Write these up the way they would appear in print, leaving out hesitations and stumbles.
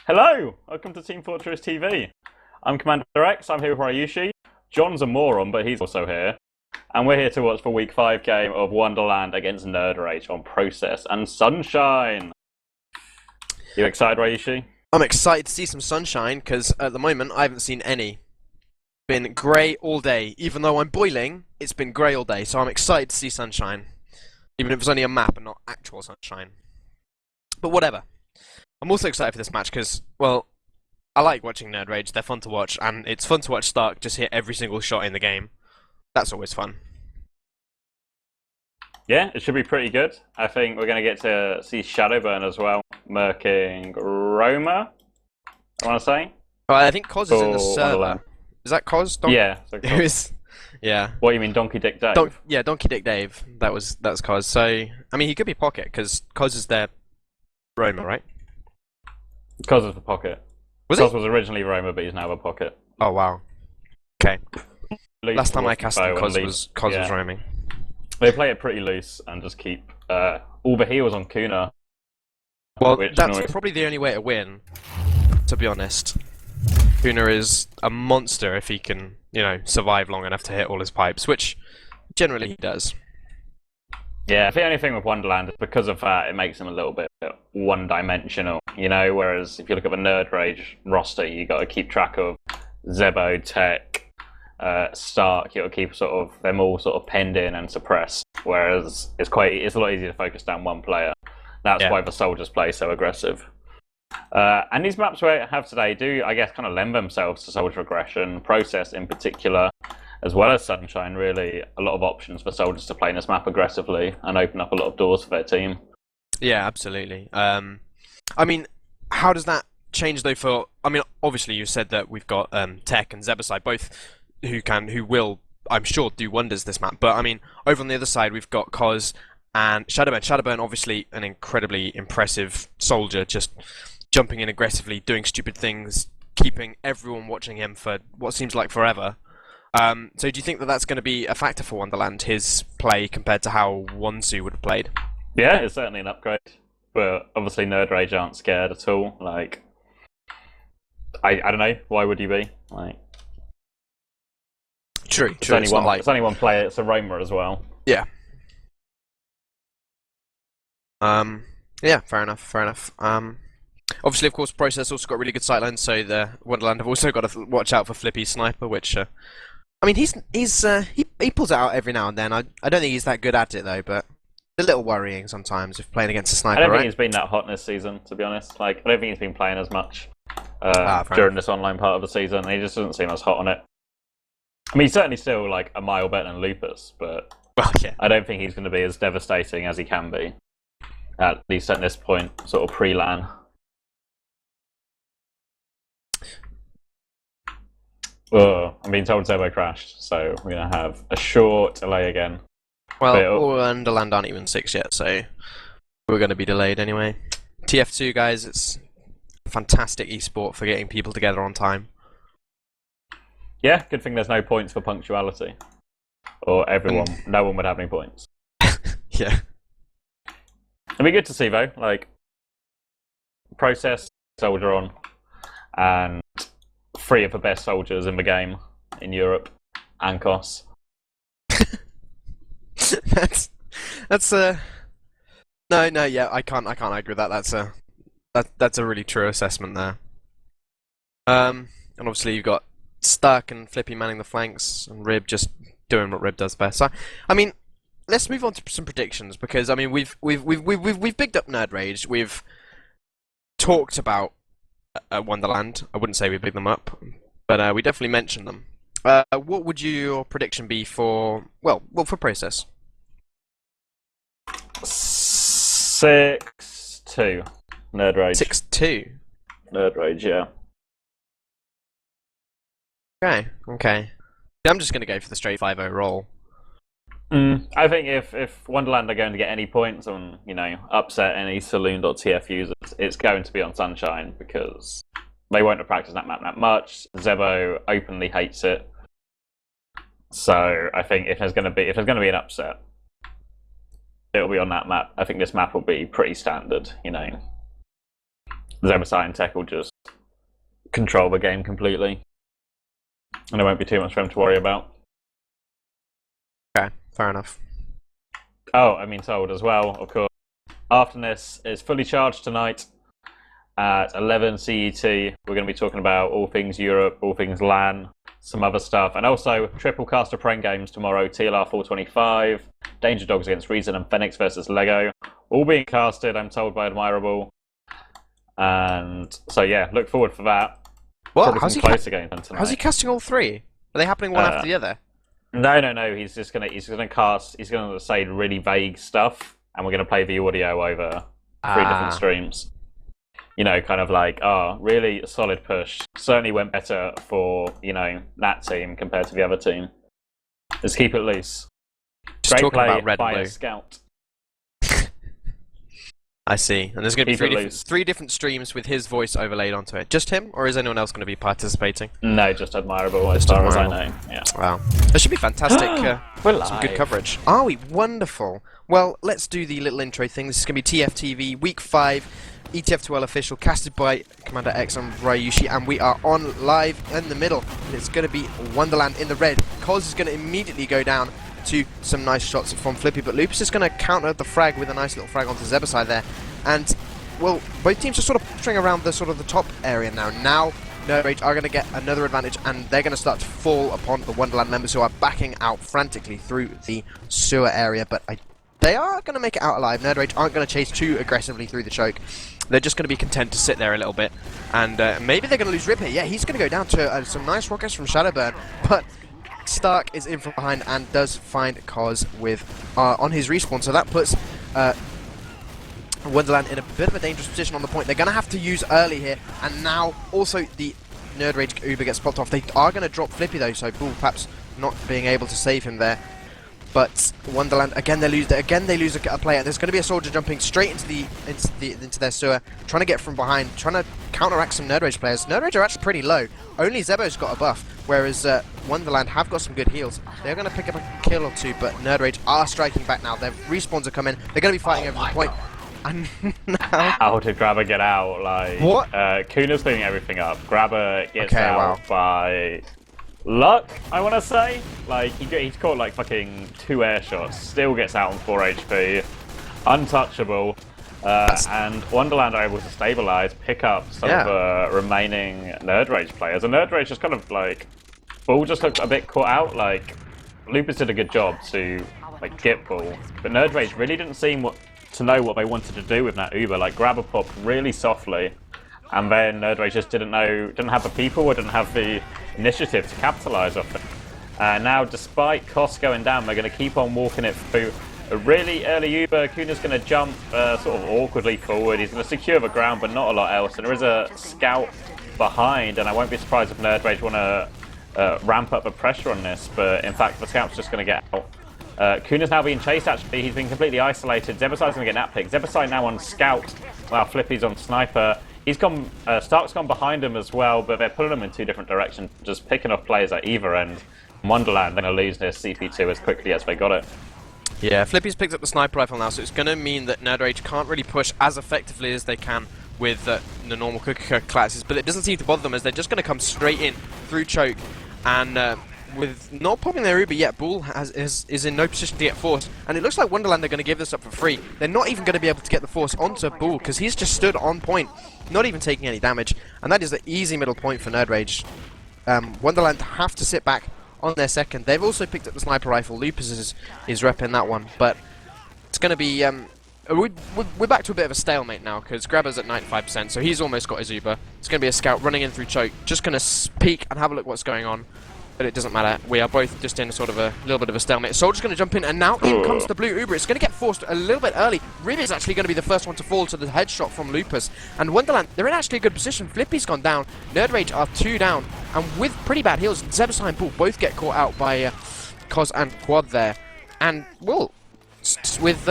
Hello! Welcome to teamfortress.tv. I'm CommanderX, I'm here with Ryushi. John's a moron, but he's also here. And we're here to watch the Week 5 game of Wonderland against nerdRage on Process and Sunshine. You excited, Ryushi? I'm excited to see some sunshine, because at the moment I haven't seen any. Been grey all day. Even though I'm boiling, it's been grey all day, so I'm excited to see sunshine. Even if it's only a map and not actual sunshine. But whatever. I'm also excited for this match because, well, I like watching nerdRage. They're fun to watch, and it's fun to watch Stark just hit every single shot in the game. That's always fun. Yeah, it should be pretty good. I think we're going to get to see Shadowburn as well, murking Roma, I want to say. Well, I think Cos is in the server. Wonderland. Is that Cos? Yeah. So Who is? Yeah. What, you mean Donkey Dick Dave? Yeah, Donkey Dick Dave. That's Cos. So, I mean, he could be Pocket, because Cos is their Roma, right? Cos of the Pocket. Was Cos he? was originally Roma, but he's now a Pocket. Oh, wow. Okay. Loose Last time I towards the cast bow him, and Cos yeah. was roaming. They play it pretty loose and just keep all the heals on Kuna. Well, which that's annoys- probably the only way to win, to be honest. Kuna is a monster if he can, survive long enough to hit all his pipes, which generally he does. Yeah, the only thing with Wonderland is because of that, it makes him a little bit one-dimensional, whereas if you look at the nerdRage roster, you got to keep track of Zebo, Tech, Stark, you got to keep them all sort of penned in and suppressed, whereas it's a lot easier to focus down one player. That's why the soldiers play so aggressive. And these maps we have today do, I guess, kind of lend themselves to soldier aggression, Process in particular, as well as Sunshine. Really, a lot of options for soldiers to play in this map aggressively and open up a lot of doors for their team. Yeah, absolutely. I mean, how does that change though obviously you said that we've got Tech and Zebbosai, both who will, I'm sure, do wonders this map. But I mean, over on the other side, we've got Cos and Shadowburn. Shadowburn, obviously, an incredibly impressive soldier, just jumping in aggressively, doing stupid things, keeping everyone watching him for what seems like forever. So do you think that that's going to be a factor for Wonderland, his play, compared to how Wonsu would have played? Yeah, it's certainly an upgrade. But obviously nerdRage aren't scared at all. Like, I don't know, why would you be? Like, True. It's only one player, it's a Roma as well. Yeah. Yeah, fair enough. Obviously, of course, Process also got really good sightlines, so the Wonderland have also got to watch out for Flippy's sniper, which, I mean, he pulls it out every now and then. I don't think he's that good at it though, but it's a little worrying sometimes if playing against a sniper. I don't right? think he's been that hot this season, to be honest. Like, I don't think he's been playing as much fair during enough. this online part of the season. He just doesn't seem as hot on it. I mean, he's certainly still like a mile better than Lupus, but Well, yeah. I don't think he's going to be as devastating as he can be. At least at this point, sort of pre-LAN. Oh, I'm being told Zebo crashed, so we're going to have a short delay again. Well, Wonderland aren't even 6 yet, so we're going to be delayed anyway. TF2, guys, it's a fantastic esport for getting people together on time. Yeah, good thing there's no points for punctuality. Or no one would have any points. Yeah. It'd be good to see though, like, Process, soldier on, and 3 of the best soldiers in the game in Europe, and Kos. that's no, yeah, I can't agree with that. That's a really true assessment there. And obviously you've got Stark and Flippy manning the flanks, and Rib just doing what Rib does best. So, I mean, let's move on to some predictions, because I mean we've bigged up nerdRage. We've talked about Wonderland. I wouldn't say we bigged them up, but we definitely mentioned them. What would your prediction be for for Process? 6-2 nerdRage. 6-2. nerdRage, yeah. Okay. I'm just gonna go for the straight 5-0 roll. I think if Wonderland are going to get any points on, upset any Saloon.tf users, it's going to be on Sunshine, because they won't have practiced that map that much. Zebo openly hates it. So I think if there's going to be an upset, it'll be on that map. I think this map will be pretty standard, Zebbosai and Tech will just control the game completely. And there won't be too much for him to worry about. Okay, fair enough. Oh, I mean told as well, of course. Afternoon is fully charged tonight at 11 CET. We're going to be talking about all things Europe, all things LAN, some other stuff, and also triple caster Pren games tomorrow. TLR 425, Danger Dogs against Reason, and Phoenix versus Lego. All being casted, I'm told, by Admirable. And so yeah, look forward for that. What? How's he casting all three? Are they happening one after the other? No. He's gonna cast. He's gonna say really vague stuff, and we're gonna play the audio over 3 different streams. You know, kind of like, really solid push. Certainly went better for, that team compared to the other team. Let's keep it loose. Just Great talking play about red by and a blue. scout. I see. And there's going to be Keep it three different streams with his voice overlaid onto it. Just him, or is anyone else going to be participating? No, just Admirable as far as I know. Yeah. Wow. That should be fantastic. We're some live. good coverage. Are we? Wonderful. Well, let's do the little intro thing. This is going to be TFTV Week 5, ETF2L official, casted by CommanderX and Ryushi, and we are on live in the middle. And it's going to be Wonderland in the red. Koz is going to immediately go down to some nice shots from Flippy, but Lupus is going to counter the frag with a nice little frag onto Zebbosai there. And, well, both teams are sort of pushing around the top area now. Now, nerdRage are going to get another advantage, and they're going to start to fall upon the Wonderland members who are backing out frantically through the sewer area, but they are going to make it out alive. nerdRage aren't going to chase too aggressively through the choke. They're just going to be content to sit there a little bit, and maybe they're going to lose Rip here. Yeah, he's going to go down to some nice rockets from Shadowburn, but Stark is in from behind and does find Koz with on his respawn, so that puts Wonderland in a bit of a dangerous position on the point. They're going to have to use early here, and now also the nerdRage Uber gets popped off. They are going to drop Flippy though, so Bull perhaps not being able to save him there. But Wonderland again they lose a player. There's going to be a soldier jumping straight into their sewer, trying to get from behind, trying to counteract some nerdRage players. nerdRage are actually pretty low. Only Zebo's got a buff, whereas Wonderland have got some good heals. They're going to pick up a kill or two, but nerdRage are striking back now. Their respawns are coming. They're going to be fighting over the point. And now, how did Graba get out? Like, what? Kuna's cleaning everything up. Graba gets out by luck, I want to say. Like, he's caught like fucking 2 air shots, still gets out on 4 HP, untouchable, and Wonderland are able to stabilize, pick up some of the remaining nerdRage players. And nerdRage just kind of like, Bull just looked a bit caught out. Like, Lupus did a good job to like get Bull, but nerdRage really didn't seem to know what they wanted to do with that Uber. Like, Graba popped really softly, and then nerdRage just didn't have the people or didn't have the initiative to capitalize off it. Now, despite costs going down, they're going to keep on walking it through a really early Uber. Kuna's going to jump sort of awkwardly forward. He's going to secure the ground, but not a lot else. And there is a scout behind, and I won't be surprised if nerdRage want to ramp up the pressure on this, but in fact, the scout's just going to get out. Kuna's now being chased, actually. He's been completely isolated. Zebbosai's going to get nap picked. Zebbosai now on scout. Wow, Flippy's on sniper. He's gone. Stark's gone behind him as well, but they're pulling him in 2 different directions, just picking off players at either end. Wonderland, they're going to lose their CP2 as quickly as they got it. Yeah, Flippy's picked up the sniper rifle now, so it's going to mean that nerdRage can't really push as effectively as they can with the normal cookie classes, but it doesn't seem to bother them as they're just going to come straight in through choke, and with not popping their Uber yet, Bull is in no position to get force, and it looks like Wonderland are going to give this up for free. They're not even going to be able to get the force onto Bull because he's just stood on point, not even taking any damage, and that is an easy middle point for nerdRage. Wonderland have to sit back on their second. They've also picked up the sniper rifle. Lupus is repping that one, but it's going to be we're back to a bit of a stalemate now because Graba's at 95%, so he's almost got his Uber. It's going to be a scout running in through choke, just going to peek and have a look what's going on. But it doesn't matter. We are both just in sort of a little bit of a stalemate. Soldier's going to jump in, and now in comes the blue Uber. It's going to get forced a little bit early. Ruby's actually going to be the first one to fall to the headshot from Lupus. And Wonderland, they're in actually a good position. Flippy's gone down. nerdRage are 2 down. And with pretty bad heals, Zebbosai and Bull both get caught out by Koz and Quad there. And, well, with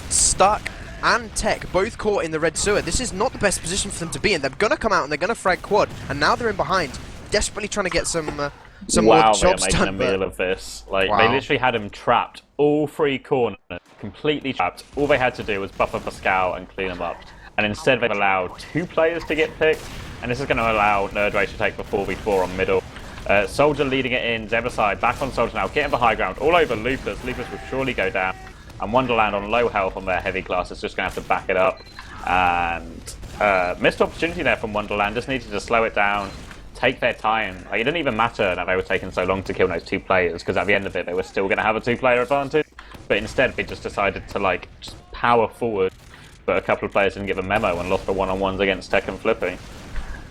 Stark and Tech both caught in the red sewer, this is not the best position for them to be in. They're going to come out and they're going to frag Quad. And now they're in behind, desperately trying to get some more jobs making done. a meal of this. Like, they literally had him trapped, all 3 corners, completely trapped. All they had to do was buff up a scout and clean him up. and instead they've allowed 2 players to get picked, and this is going to allow nerdRage to take the 4v4 on middle. Soldier leading it in, Zebbosai back on Soldier now, getting the high ground, all over Lupus. Lupus will surely go down, and Wonderland on low health on their heavy class is just going to have to back it up. And missed opportunity there from Wonderland, just needed to slow it down, take their time. Like, it didn't even matter that they were taking so long to kill those 2 players, because at the end of it they were still going to have a 2-player advantage. But instead they just decided to like just power forward, but a couple of players didn't give a memo and lost the one-on-ones against Tech and Flippy.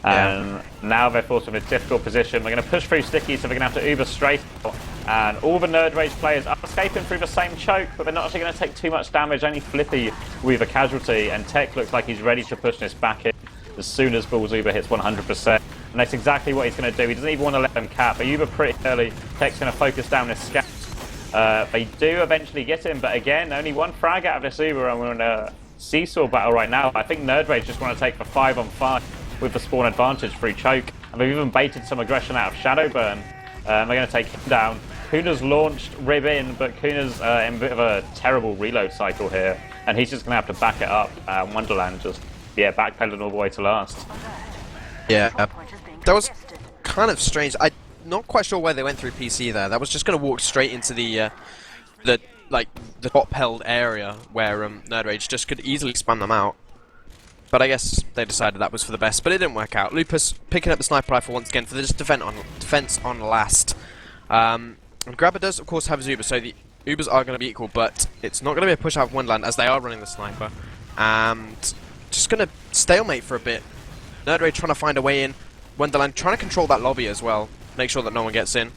And now they're forced in a difficult position. They're going to push through Sticky, so they're going to have to Uber straight out. And all the nerdRage players are escaping through the same choke, but they're not actually going to take too much damage. Only Flippy with a casualty, and Tech looks like he's ready to push this back in as soon as Bull's Uber hits 100%. And that's exactly what he's going to do. He doesn't even want to let them cap. They Uber pretty early. Tech's going to focus down this scout. They do eventually get him, but again, only 1 frag out of this Uber, and we're in a seesaw battle right now. I think nerdRage just want to take the 5-on-5 with the spawn advantage through choke, and they've even baited some aggression out of Shadowburn. They're going to take him down. Kuna's launched Rib in, but Kuna's in a bit of a terrible reload cycle here, and he's just going to have to back it up. Wonderland just, backpedaling all the way to last. Yeah, that was kind of strange. I'm not quite sure why they went through PC there. That was just going to walk straight into the top-held area where nerdRage just could easily spam them out. But I guess they decided that was for the best, but it didn't work out. Lupus picking up the sniper rifle once again for the defense on last. And Graba does, of course, have his Uber, so the Ubers are going to be equal, but it's not going to be a push out of Wonderland as they are running the sniper. And just going to stalemate for a bit. nerdRage trying to find a way in. Wonderland trying to control that lobby as well. Make sure that no one gets in.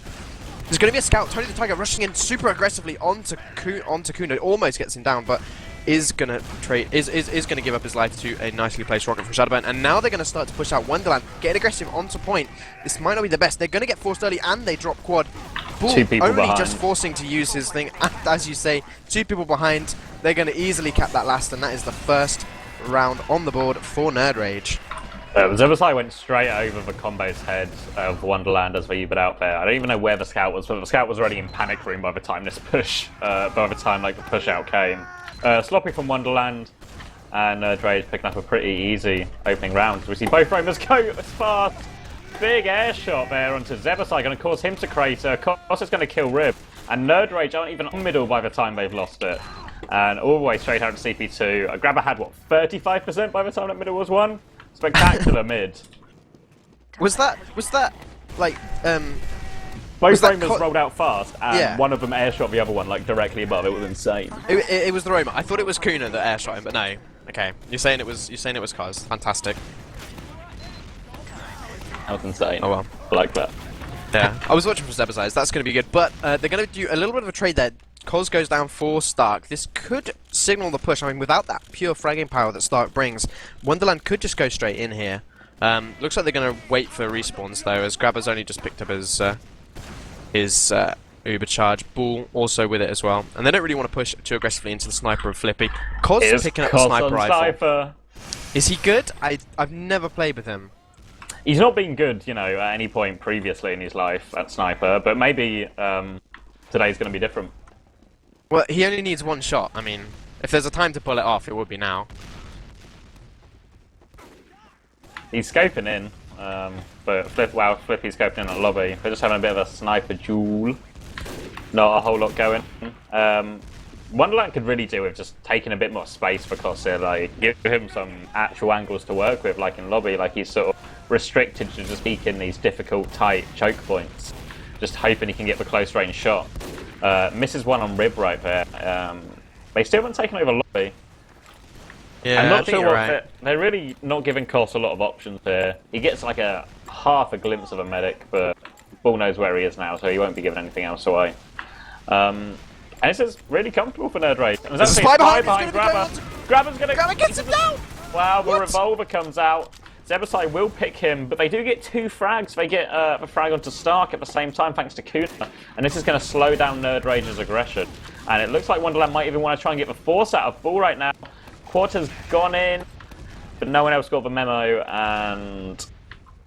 There's going to be a scout, Tony the Tiger, rushing in super aggressively onto Kuna. Almost gets him down, but is going to give up his life to a nicely placed rocket from Shadowburn. And now they're going to start to push out Wonderland, get aggressive onto point. This might not be the best. They're going to get forced early, and they drop quad. Bull 2 people only behind. Just forcing to use his thing. And as you say, 2 people behind. They're going to easily cap that last, and that is the first round on the board for nerdRage. Zebbosai went straight over the combo's head of Wonderland as they Ubered out there. I don't even know where the scout was, but the scout was already in panic room by the time this push, by the time like the push out came. Sloppy from Wonderland, and nerdRage picking up a pretty easy opening round. We see both roamers go as fast. Big air shot there onto Zebbosai, going to cause him to crater. Koss is going to kill Rib, and nerdRage aren't even on middle by the time they've lost it. And all the way straight out to CP2. Graba had, what, 35% by the time that middle was won? Spectacular mid. Was that like both roamers rolled out fast, and one of them airshot the other one like directly above. It was insane. It was the roamer. I thought it was Kuna that airshot him, but no. Okay, you're saying it was Kaz. Fantastic. That was insane. Oh well, I like that. Yeah, I was watching for Zebbosai. That's going to be good, but they're going to do a little bit of a trade there. Koz goes down for Stark. This could signal the push. I mean, without that pure fragging power that Stark brings, Wonderland could just go straight in here. Looks like they're going to wait for respawns, though, as Grabba's only just picked up his Uber charge. Bull also with it as well. And they don't really want to push too aggressively into the sniper of Flippy. Koz picking up the sniper rifle. Sniper. Is he good? I've never played with him. He's not been good, you know, at any point previously in his life at sniper, but maybe today's going to be different. Well, he only needs 1 shot. I mean, if there's a time to pull it off, it would be now. He's scoping in, but Flippy's scoping in at lobby. They're just having a bit of a sniper duel. Not a whole lot going. Wonderland could really do with just taking a bit more space for Koss, like give him some actual angles to work with, like in lobby. Like he's sort of restricted to just peeking these difficult, tight choke points, just hoping he can get the close range shot. Misses one on Rib right there. They still haven't taken over lobby. Yeah, I'm not I think sure you're what right. they're really not giving Koss a lot of options here. He gets like a half a glimpse of a medic, but Bull knows where he is now, so he won't be giving anything else away. And this is really comfortable for nerdRage. And there's actually a spy behind Graba. Graba's gonna gets him down! Wow, the revolver comes out. Zebbosai will pick him, but they do get 2 frags. They get the frag onto Stark at the same time, thanks to Kuna. And this is going to slow down nerdRage's aggression. And it looks like Wonderland might even want to try and get the force out of Bull right now. Quarter's gone in, but no one else got the memo. And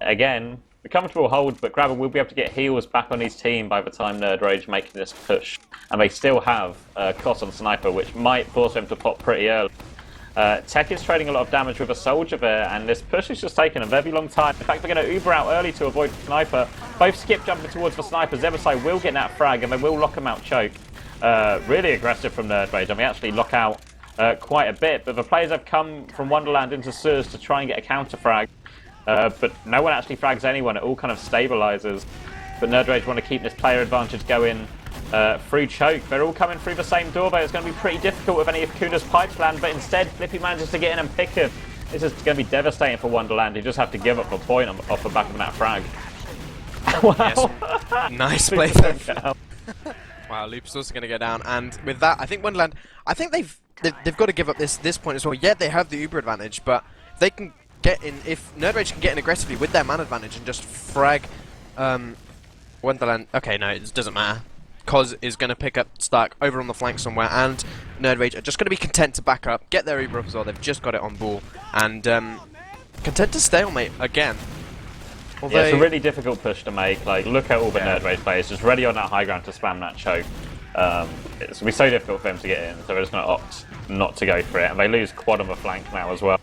again, a comfortable hold, but Graba will be able to get heals back on his team by the time nerdRage make this push. And they still have Koss on Sniper, which might force him to pop pretty early. Tech is trading a lot of damage with a soldier there, and this push is just taking a very long time. In fact, they're going to Uber out early to avoid the sniper. Both skip jumping towards the sniper. Zebbosai will get that frag, and they will lock him out choke. Really aggressive from nerdRage, and we actually lock out quite a bit. But the players have come from Wonderland into Surs to try and get a counter frag. But no one actually frags anyone. It all kind of stabilizes. But nerdRage want to keep this player advantage going through choke. They're all coming through the same door, but it's going to be pretty difficult if any of Kuna's pipes land. But instead, Flippy manages to get in and pick him. This is going to be devastating for Wonderland. You just have to give up a point off the back of that frag. Wow. Yes. Nice play there. Wow, Loop's also going to go down. And with that, I think Wonderland, I think they've got to give up this point as well. Yeah, they have the Uber advantage, but they can get in, if nerdRage can get in aggressively with their man advantage and just frag Wonderland. Okay, no, it doesn't matter. Cos is going to pick up Stark over on the flank somewhere, and nerdRage are just going to be content to back up, get their Uber up as well. They've just got it on ball, and content to stalemate again. Although, yeah, it's a really difficult push to make. Like, look at all the nerdRage players just ready on that high ground to spam that choke. It's going to be so difficult for them to get in, so they're just going to opt not to go for it, and they lose quad on the flank now as well.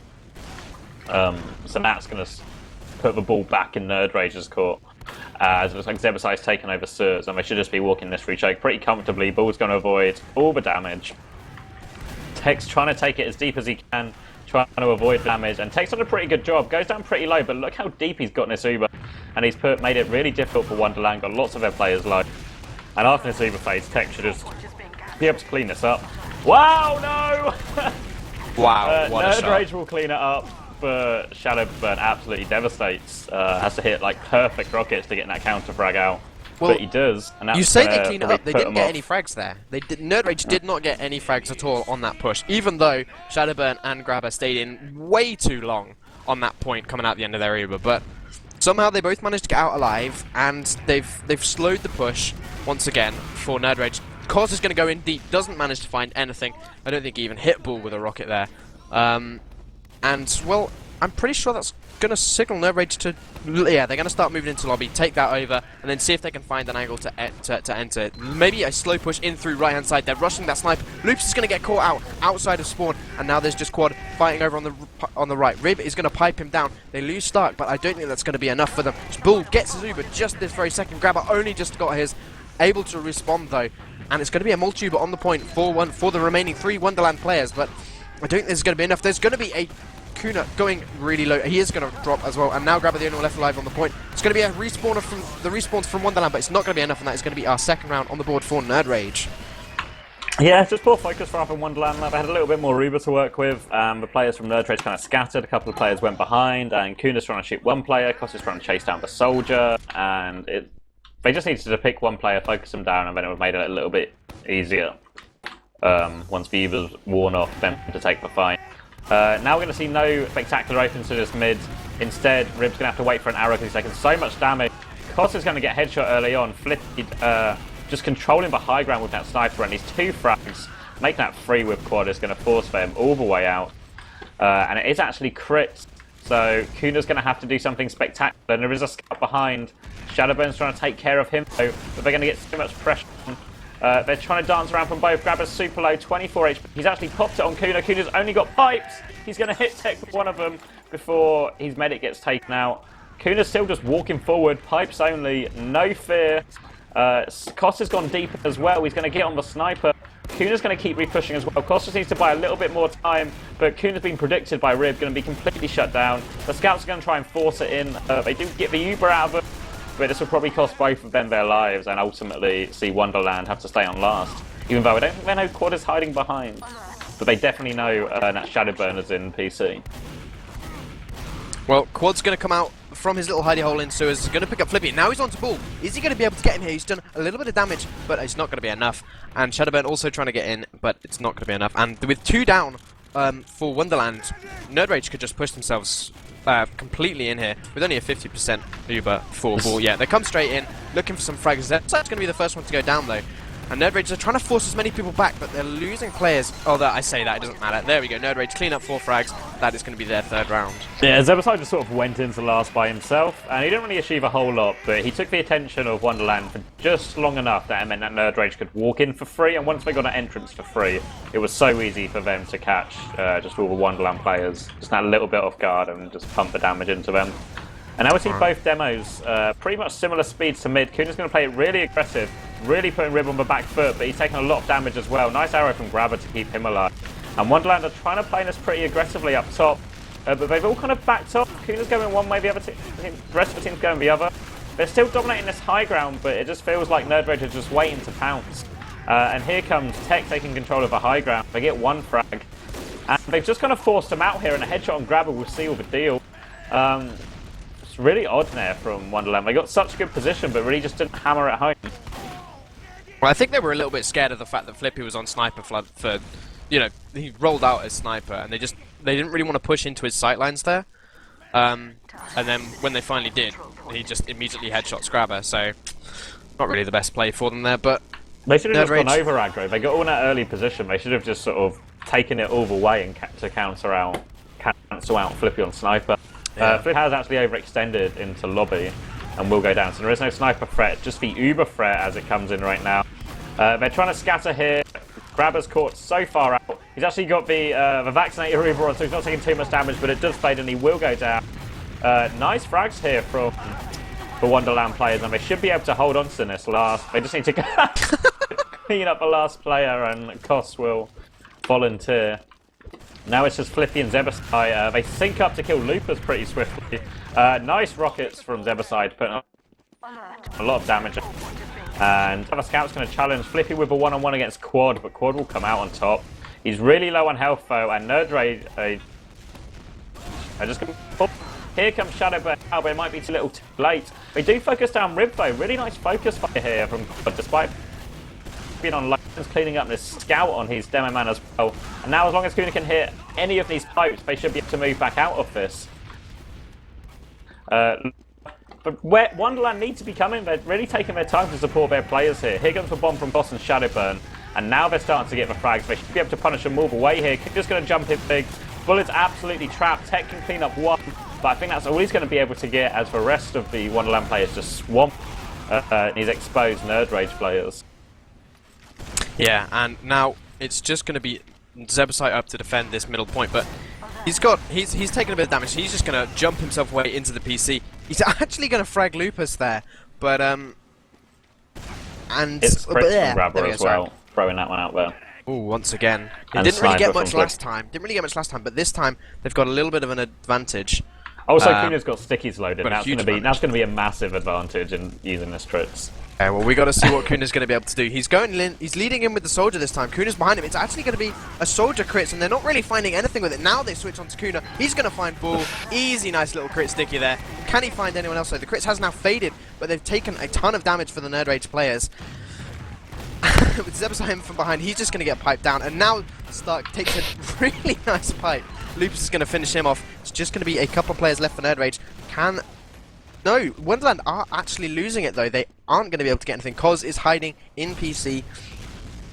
So that's going to put the ball back in nerdRage's court. As it looks like Zebbosai is taking over Surs, and they should just be walking this free choke pretty comfortably. Ball's going to avoid all the damage. Tech's trying to take it as deep as he can, trying to avoid damage, and Tech's done a pretty good job. Goes down pretty low, but look how deep he's got in this Uber, and he's made it really difficult for Wonderland. Got lots of their players low, and after this Uber phase, Tech should just be able to clean this up. Wow, no! wow, what a shot. nerdRage will clean it up. But Shadowburn absolutely devastates. Has to hit like perfect rockets to get that counter frag out. Well, but he does. And that's you say they clean it up, they put didn't get any frags there. nerdRage did not get any frags at all on that push, even though Shadowburn and Graba stayed in way too long on that point coming out the end of their Uber. But somehow they both managed to get out alive, and they've slowed the push once again for nerdRage. Cos is going to go in deep, doesn't manage to find anything. I don't think he even hit ball with a rocket there. And, well, I'm pretty sure that's going to signal nerdRage to... Yeah, they're going to start moving into lobby, take that over, and then see if they can find an angle to enter. Maybe a slow push in through right-hand side. They're rushing that sniper. Loops is going to get caught out outside of spawn, and now there's just Quad fighting over on the right. Rib is going to pipe him down. They lose Stark, but I don't think that's going to be enough for them. Bull gets his Uber just this very second. Grabber only just got his. Able to respond, though, and it's going to be a multi-Uber on the point for the remaining 3 Wonderland players, but I don't think there's going to be enough. There's going to be a Kuna going really low. He is going to drop as well, and now Grabber the only one left alive on the point. It's going to be a respawner from the respawns from Wonderland, but it's not going to be enough, and that is going to be our second round on the board for nerdRage. Yeah, just poor focus for up in Wonderland. They had a little bit more Uber to work with. The players from nerdRage kind of scattered. A couple of players went behind, and Kuna's trying to shoot one player. Kos is trying to chase down the soldier, and they just needed to pick one player, focus them down, and then it would have made it a little bit easier. Once the Uber's worn off, then to take the fight. Now we're going to see no spectacular opens to this mid. Instead, Rib's going to have to wait for an arrow because he's taking so much damage. Kos is going to get headshot early on. Flippy just controlling the high ground with that sniper, and these 2 frags. Making that free with Quad is going to force them all the way out. And it is actually crit. So Kuna's going to have to do something spectacular. And there is a scout behind. Shadowburn's trying to take care of him, though, but they're going to get so much pressure. They're trying to dance around from both. Grabber's super low, 24 HP. He's actually popped it on Kuna. Kuna's only got pipes. He's going to hit Tech with one of them before his medic gets taken out. Kuna's still just walking forward, pipes only, no fear. Kos has gone deep as well. He's going to get on the sniper. Kuna's going to keep re-pushing as well. Kos just needs to buy a little bit more time, but Kuna's been predicted by Rib, going to be completely shut down. The scouts are going to try and force it in. They do get the Uber out of it, but this will probably cost both of them their lives and ultimately see Wonderland have to stay on last. Even though I don't think they know Quad is hiding behind. But they definitely know that Shadowburn is in PC. Well, Quad's going to come out from his little hidey hole in Sewers. He's going to pick up Flippy. Now he's on to Bull. Is he going to be able to get him here? He's done a little bit of damage, but it's not going to be enough. And Shadowburn also trying to get in, but it's not going to be enough. And with 2 down for Wonderland, nerdRage could just push themselves completely in here with only a 50% Uber for Bull. Yeah, they come straight in, looking for some frags. That's going to be the first one to go down, though. And nerdRage are trying to force as many people back, but they're losing players. Oh, I say that, it doesn't matter. There we go, nerdRage clean up 4 frags. That is going to be their 3rd round. Yeah, Zebbosai just sort of went into last by himself, and he didn't really achieve a whole lot, but he took the attention of Wonderland for just long enough that it meant that nerdRage could walk in for free, and once they got an entrance for free, it was so easy for them to catch just all the Wonderland players, just that little bit off guard and just pump the damage into them. And now we see both demos, pretty much similar speeds to mid. Kuna's going to play it really aggressive, really putting Rib on the back foot, but he's taking a lot of damage as well. Nice arrow from Graba to keep him alive. And Wonderland are trying to play this pretty aggressively up top, but they've all kind of backed off. Kuna's going one way, the rest of the team's going the other. They're still dominating this high ground, but it just feels like nerdRage are just waiting to pounce. And here comes Tech taking control of the high ground. They get 1 frag, and they've just kind of forced him out here, and a headshot on Graba will seal the deal. It's really odd there from Wonderland. They got such good position, but really just didn't hammer it home. Well, I think they were a little bit scared of the fact that Flippy was on sniper for, you know, he rolled out as sniper, and they didn't really want to push into his sightlines there. And then when they finally did, he just immediately headshots Graba. So not really the best play for them there, but they should have just gone over aggro. They got all in that early position. They should have just sort of taken it all the way and to cancel out Flippy on sniper. Yeah. Flippy has actually overextended into lobby and will go down. So there is no sniper threat, just the uber threat as it comes in right now. They're trying to scatter here. Graba's caught so far out. He's actually got the vaccinator uber on, so he's not taking too much damage, but it does fade and he will go down. Nice frags here from the Wonderland players, and they should be able to hold on to this last. They just need to clean up the last player, and Koss will volunteer. Now it's just Flippy and Zebbosai. They sync up to kill Loopers pretty swiftly. Nice rockets from Zebbosai, putting a lot of damage. And the scout's going to challenge Flippy with a one-on-one against Quad, but Quad will come out on top. He's really low on health though, and nerdRage just here comes Shadow, but it might be too little too late. They do focus down Rib though. Really nice focus fire here from Quad, despite being on lines, cleaning up this scout on his demo man as well. And now as long as Kuna can hit any of these pipes, they should be able to move back out of this. But where Wonderland need to be coming, they're really taking their time to support their players here. Here comes the bomb from Boss and Shadowburn, and now they're starting to get the frags. They should be able to punish and move away here. Just going to jump in big. Bullet's absolutely trapped. Tech can clean up 1, but I think that's all he's going to be able to get as the rest of the Wonderland players just swamp these exposed nerdRage players. Yeah, and now it's just going to be Zebbosai up to defend this middle point, but he's taken a bit of damage. He's just going to jump himself away into the PC. He's actually going to frag Lupus there, but and it's crits from Graba as well, throwing that one out there. Oh, once again, it didn't really get much last time. But this time they've got a little bit of an advantage. Also, Kuna's got stickies loaded. That's going to be a massive advantage in using this crits. Okay, well, we got to see what Kuna's going to be able to do. He's leading in with the soldier this time. Kuna's behind him. It's actually going to be a soldier crits, and they're not really finding anything with it. Now they switch on to Kuna. He's going to find Bull. Easy, nice little crit sticky there. Can he find anyone else? So the crits has now faded, but they've taken a ton of damage for the nerdRage players. With Zebbosai from behind, he's just going to get piped down, and now Stark takes a really nice pipe. Lupus is going to finish him off. It's just going to be a couple of players left for nerdRage. No, Wonderland are actually losing it though. They aren't going to be able to get anything. Koz is hiding in PC.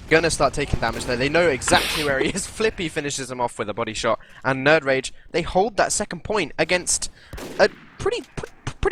Going to start taking damage though. They know exactly where he is. Flippy finishes him off with a body shot. And nerdRage, they hold that second point against a pretty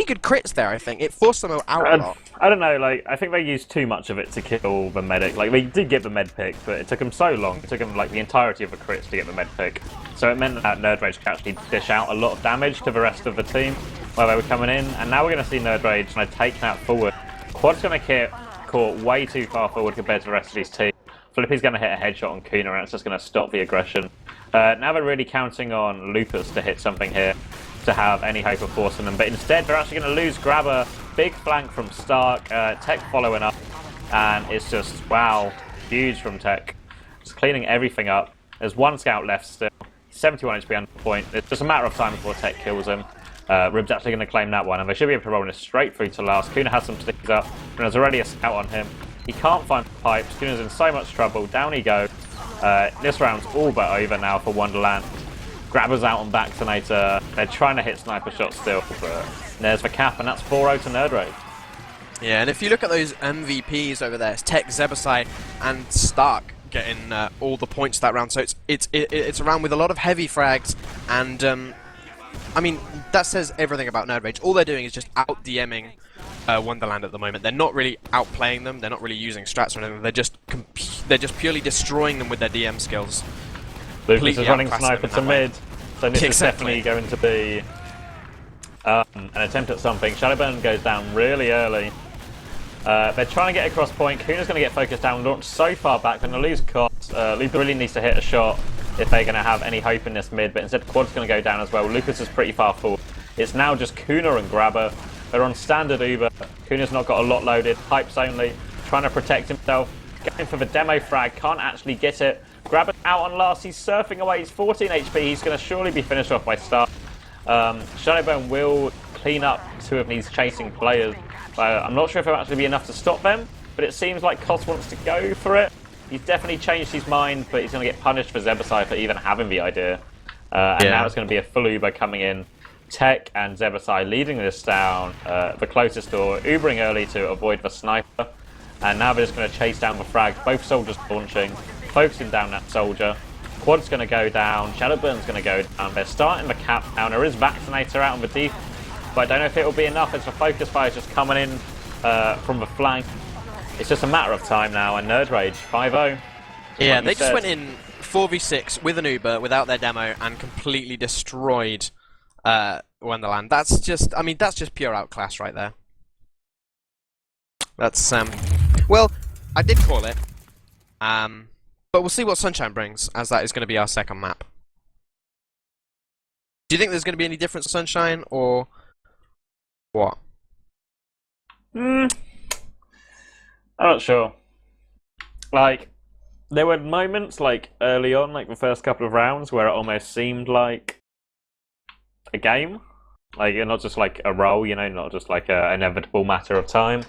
good crits there, I think. It forced them out a lot. I don't know, like, I think they used too much of it to kill the medic. Like, they did get the med pick, but it took them so long. It took them, like, the entirety of the crits to get the med pick. So it meant that nerdRage could actually dish out a lot of damage to the rest of the team while they were coming in. And now we're going to see nerdRage kind of take that forward. Quad's going to get caught way too far forward compared to the rest of his team. Flippy's going to hit a headshot on Kuna, and it's just going to stop the aggression. Now they're really counting on Lupus to hit something here to have any hope of forcing them, but instead they're actually going to lose Graba. Big flank from Stark, Tech following up, and it's just, wow, huge from Tech. Just cleaning everything up. There's one scout left still, 71 HP under point. It's just a matter of time before Tech kills him. Rib's actually going to claim that one, and they should be able to roll this straight through to last. Kuna has some sticks up, and there's already a scout on him. He can't find the pipes. Kuna's in so much trouble. Down he goes. This round's all but over now for Wonderland. Graba's out on vaccinator. They're trying to hit sniper shots still, but there's the cap, and that's 4-0 to nerdRage. Yeah, and if you look at those MVPs over there, it's Tech, Zebbosai, and Stark getting all the points that round. So it's a round with a lot of heavy frags, and I mean that says everything about nerdRage. All they're doing is just out DMing Wonderland at the moment. They're not really outplaying them. They're not really using strats or anything. They're just purely destroying them with their DM skills. Lucas is running sniper to mid, so this is definitely going to be an attempt at something. Shadowburn goes down really early. They're trying to get across point. Kuna's going to get focused down, launched so far back, they're going to lose cost. Luca really needs to hit a shot if they're going to have any hope in this mid, but instead Quad's going to go down as well. Lucas is pretty far forward. It's now just Kuna and Graba. They're on standard Uber. Kuna's not got a lot loaded, pipes only, trying to protect himself. Going for the demo frag, can't actually get it. Graba's out on last, he's surfing away, he's 14 HP, he's going to surely be finished off by Star. Shadowburn will clean up two of these chasing players. I'm not sure if it'll actually be enough to stop them, but it seems like Kos wants to go for it. He's definitely changed his mind, but he's going to get punished for Zebbosai for even having the idea. And now it's going to be a full Uber coming in. Tech and Zebbosai leading this down the closest door, Ubering early to avoid the sniper. And now they're just going to chase down the frags, both soldiers launching, focusing down that soldier. Quad's going to go down, Shadowburn's going to go down. They're starting the cap down. There is Vaccinator out on the deep, but I don't know if it will be enough as the focus fire is just coming in from the flank. It's just a matter of time now, and nerdRage 5-0. Yeah, they just went in 4v6 with an Uber without their demo and completely destroyed Wonderland. That's just, I mean, that's just pure outclass right there. That's, well, I did call it, but we'll see what Sunshine brings, as that is going to be our second map. Do you think there's going to be any difference in Sunshine, or what? I'm not sure. Like, there were moments, like, early on, like the first couple of rounds, where it almost seemed like a game. Like, not just like a role, you know, not just like an inevitable matter of time.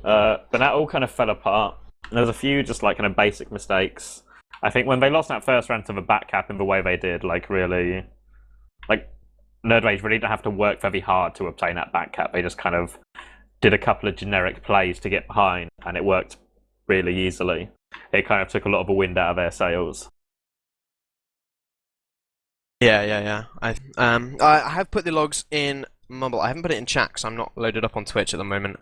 But that all kind of fell apart. There was a few just like kind of basic mistakes. I think when they lost that first round to the back cap in the way they did, like really, like nerdRage really didn't have to work very hard to obtain that back cap. They just kind of did a couple of generic plays to get behind, and it worked really easily. It kind of took a lot of the wind out of their sails. Yeah. I have put the logs in Mumble. I haven't put it in chat because I'm not loaded up on Twitch at the moment.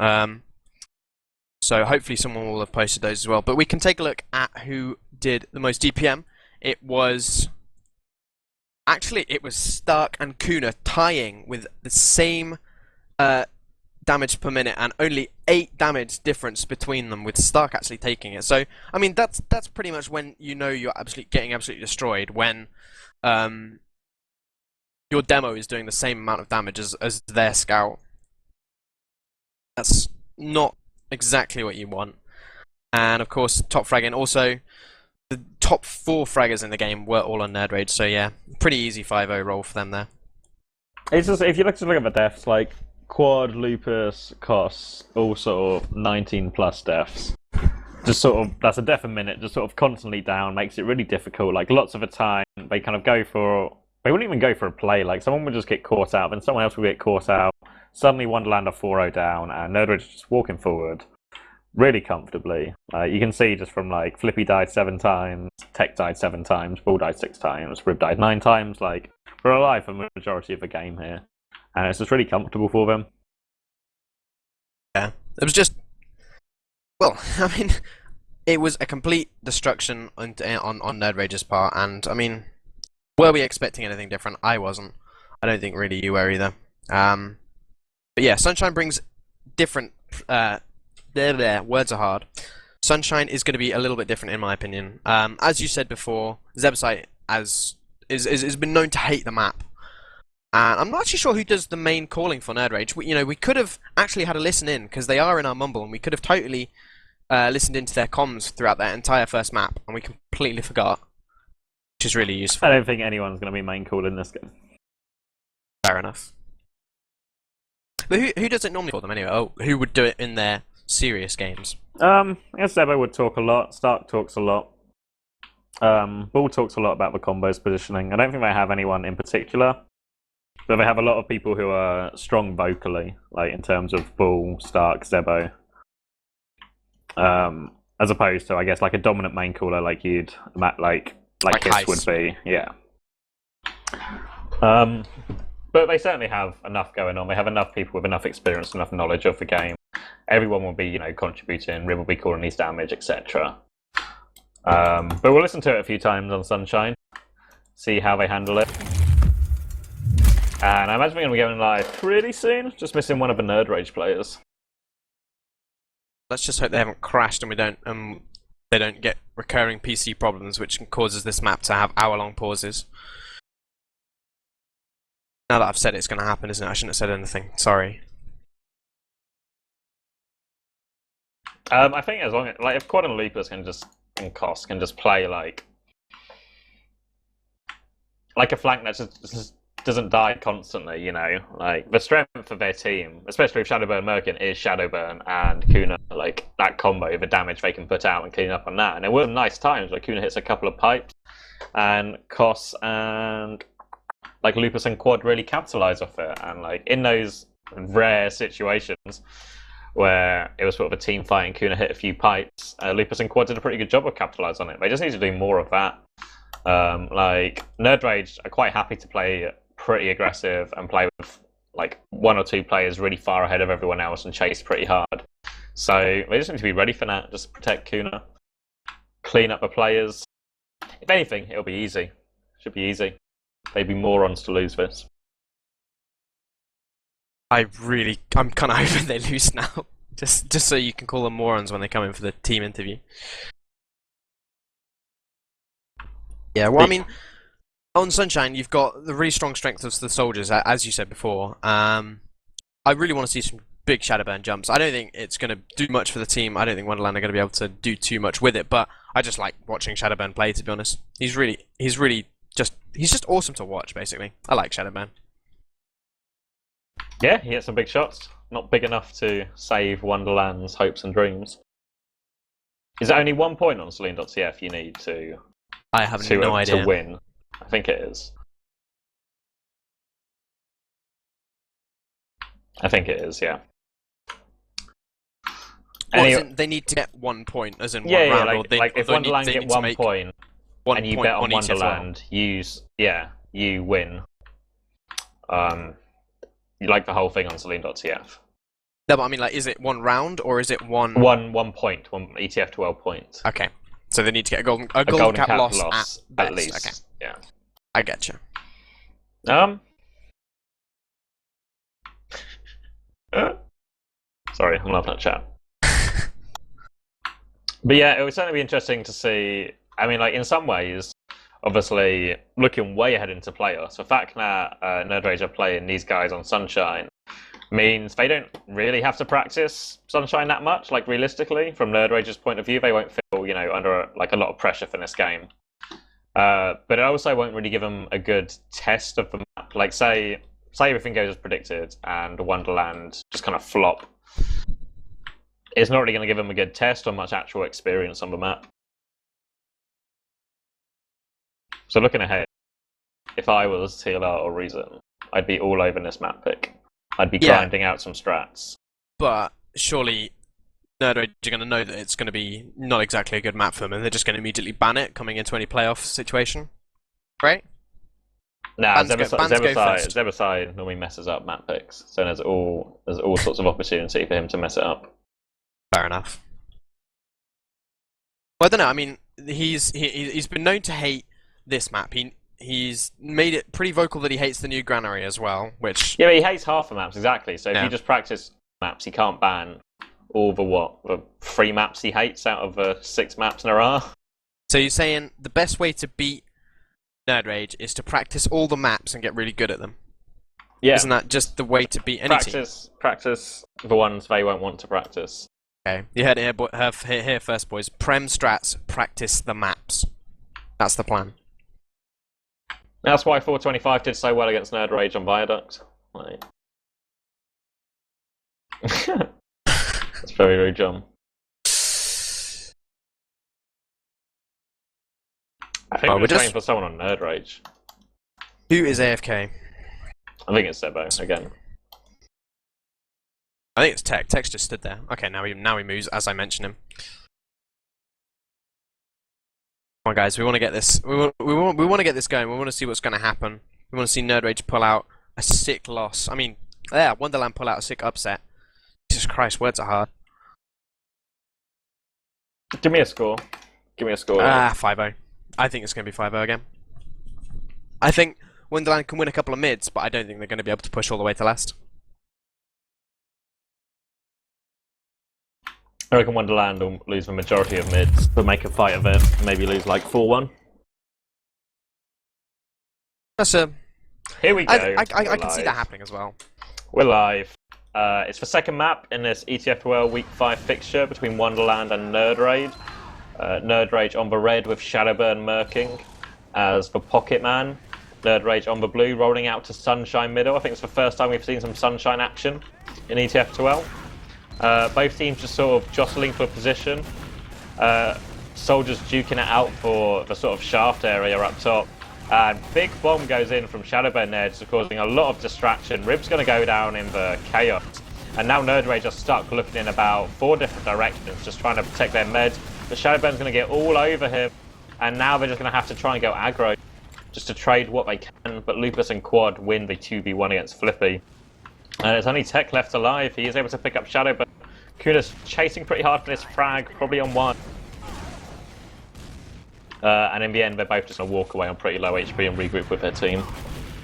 So hopefully someone will have posted those as well. But we can take a look at who did the most DPM. It was Stark and Kuna tying with the same damage per minute, and only 8 damage difference between them, with Stark actually taking it. So I mean that's pretty much when you know you're getting absolutely destroyed, when your demo is doing the same amount of damage as their scout. That's not exactly what you want. And of course, top fragging. Also, the top 4 fraggers in the game were all on nerdRage, so yeah, pretty easy 5-0 roll for them there. It's just, if you look at the deaths, like Quad, Lupus, Kos, all sort of 19 plus deaths. Just sort of, that's a death a minute, just sort of constantly down, makes it really difficult. Like lots of the time, they kind of they wouldn't even go for a play. Like someone would just get caught out, then someone else would get caught out. Suddenly Wonderland are 4-0 down, and nerdRage is just walking forward really comfortably. You can see just from like Flippy died 7 times, Tech died 7 times, Bull died 6 times, Rib died 9 times. Like, we're alive for the majority of the game here, and it's just really comfortable for them. Yeah, it was just, well, I mean, it was a complete destruction on nerdRage's part, and I mean, were we expecting anything different? I wasn't. I don't think really you were either. But yeah, Sunshine brings different. Words are hard. Sunshine is going to be a little bit different in my opinion. As you said before, Zebbosai has been known to hate the map. And I'm not actually sure who does the main calling for nerdRage. We could have actually had a listen in, because they are in our mumble, and we could have totally listened into their comms throughout that entire first map, and we completely forgot, which is really useful. I don't think anyone's going to be main calling this game. Fair enough. But who does it normally for them anyway? Oh, who would do it in their serious games? I guess Zebo would talk a lot. Stark talks a lot. Bull talks a lot about the combos positioning. I don't think they have anyone in particular. But they have a lot of people who are strong vocally, like in terms of Bull, Stark, Zebo. As opposed to, I guess, like a dominant main caller like like Kiss would be, yeah. But they certainly have enough going on. They have enough people with enough experience, enough knowledge of the game. Everyone will be, contributing. Rib will be calling his damage, etc. But we'll listen to it a few times on Sunshine, see how they handle it. And I imagine we're going to be going live pretty soon. Just missing one of the nerdRage players. Let's just hope they haven't crashed and they don't get recurring PC problems, which causes this map to have hour-long pauses. Now that I've said it's going to happen, isn't it? I shouldn't have said anything. Sorry. I think as long as, if Quad and Lupus and Koss can just play like a flank that just doesn't die constantly, like the strength of their team, especially with Shadowburn Merkin, is Shadowburn and Kuna, like that combo, the damage they can put out and clean up on that. And there were nice times where Kuna hits a couple of pipes and Koss and like Lupus and Quad really capitalize off it. And like in those rare situations where it was sort of a team fight and Kuna hit a few pipes, Lupus and Quad did a pretty good job of capitalizing on it. They just need to do more of that. Like nerdRage are quite happy to play pretty aggressive and play with like one or two players really far ahead of everyone else and chase pretty hard. So they just need to be ready for that. Just protect Kuna, clean up the players. If anything, it'll be easy. Should be easy. They'd be morons to lose this. I'm kind of hoping they lose now. Just so you can call them morons when they come in for the team interview. Yeah, well, I mean, on Sunshine, you've got the really strong strength of the soldiers, as you said before. I really want to see some big Shadowburn jumps. I don't think it's going to do much for the team. I don't think Wonderland are going to be able to do too much with it, but I just like watching Shadowburn play, to be honest. He's just awesome to watch, basically. I like Shadowburn. Yeah, he hits some big shots. Not big enough to save Wonderland's hopes and dreams. Is it only 1 point on Celine.tf you need to... I have no idea. To win. I think it is. I think it is, yeah. They need to get 1 point, as in one round. If Wonderland get 1 point, and you bet on Wonderland, you win. You like the whole thing on Celine.tf. No, but I mean, like, is it 1 round, or is it one... 1 point, one ETF2L point. Okay. So they need to get a golden cap loss at least. Okay. Yeah. I get you. Sorry, I'm laughing at chat. But yeah, it would certainly be interesting to see. I mean, like in some ways, obviously looking way ahead into playoffs. The fact that nerdRage are playing these guys on Sunshine means they don't really have to practice Sunshine that much. Like realistically, from nerdRage's point of view, they won't feel under like a lot of pressure for this game. But it also won't really give them a good test of the map. Like say everything goes as predicted and Wonderland just kind of flop. It's not really going to give them a good test or much actual experience on the map. So looking ahead, if I was TLR or Reason, I'd be all over this map pick. I'd be grinding out some strats. But surely nerdRage are going to know that it's going to be not exactly a good map for them, and they're just going to immediately ban it coming into any playoff situation, right? Nah, Zebbosai normally messes up map picks, so there's all sorts of opportunity for him to mess it up. Fair enough. Well, I don't know. I mean, he's been known to hate this map. He's made it pretty vocal that he hates the new granary as well, which... Yeah, but he hates half the maps, exactly. So if you just practice maps, he can't ban all the 3 maps he hates out of the 6 maps there are. So you're saying the best way to beat nerdRage is to practice all the maps and get really good at them? Yeah. Isn't that just the way to beat any team? Practice the ones they won't want to practice. Okay, you heard it here first, boys. Prem strats, practice the maps. That's the plan. That's why 425 did so well against nerdRage on Viaduct. Like... That's very, very dumb. I think we're just waiting for someone on nerdRage. Who is AFK? I think it's Zebbo again. I think it's Tech. Tech's just stood there. Okay, now he moves as I mention him. Come on, guys. We want to get this. We want to get this going. We want to see what's going to happen. We want to see nerdRage pull out a sick loss. I mean, yeah, Wonderland pull out a sick upset. Jesus Christ, words are hard. Give me a score. Give me a score. 5-0. I think it's going to be 5-0 again. I think Wonderland can win a couple of mids, but I don't think they're going to be able to push all the way to last. I reckon Wonderland will lose the majority of mids, but make a fight of it. Maybe lose like 4-1. That's a... Here we go. I can see that happening as well. We're live. It's the second map in this ETF2L Week 5 fixture between Wonderland and nerdRage. nerdRage on the red with Shadowburn murking as the Pocket Man. nerdRage on the blue rolling out to Sunshine middle. I think it's the first time we've seen some Sunshine action in ETF2L. Both teams just sort of jostling for position. Soldiers duking it out for the sort of shaft area up top. And big bomb goes in from Shadowburn there, just causing a lot of distraction. Rib's going to go down in the chaos. And now nerdRage are stuck looking in about 4 different directions, just trying to protect their med. The Shadowburn's going to get all over him. And now they're just going to have to try and go aggro, just to trade what they can. But Lupus and Quad win the 2v1 against Flippy. And there's only Tech left alive. He is able to pick up Shadowburn. Kuna's chasing pretty hard for this frag, probably on 1. And in the end, they're both just going to walk away on pretty low HP and regroup with their team.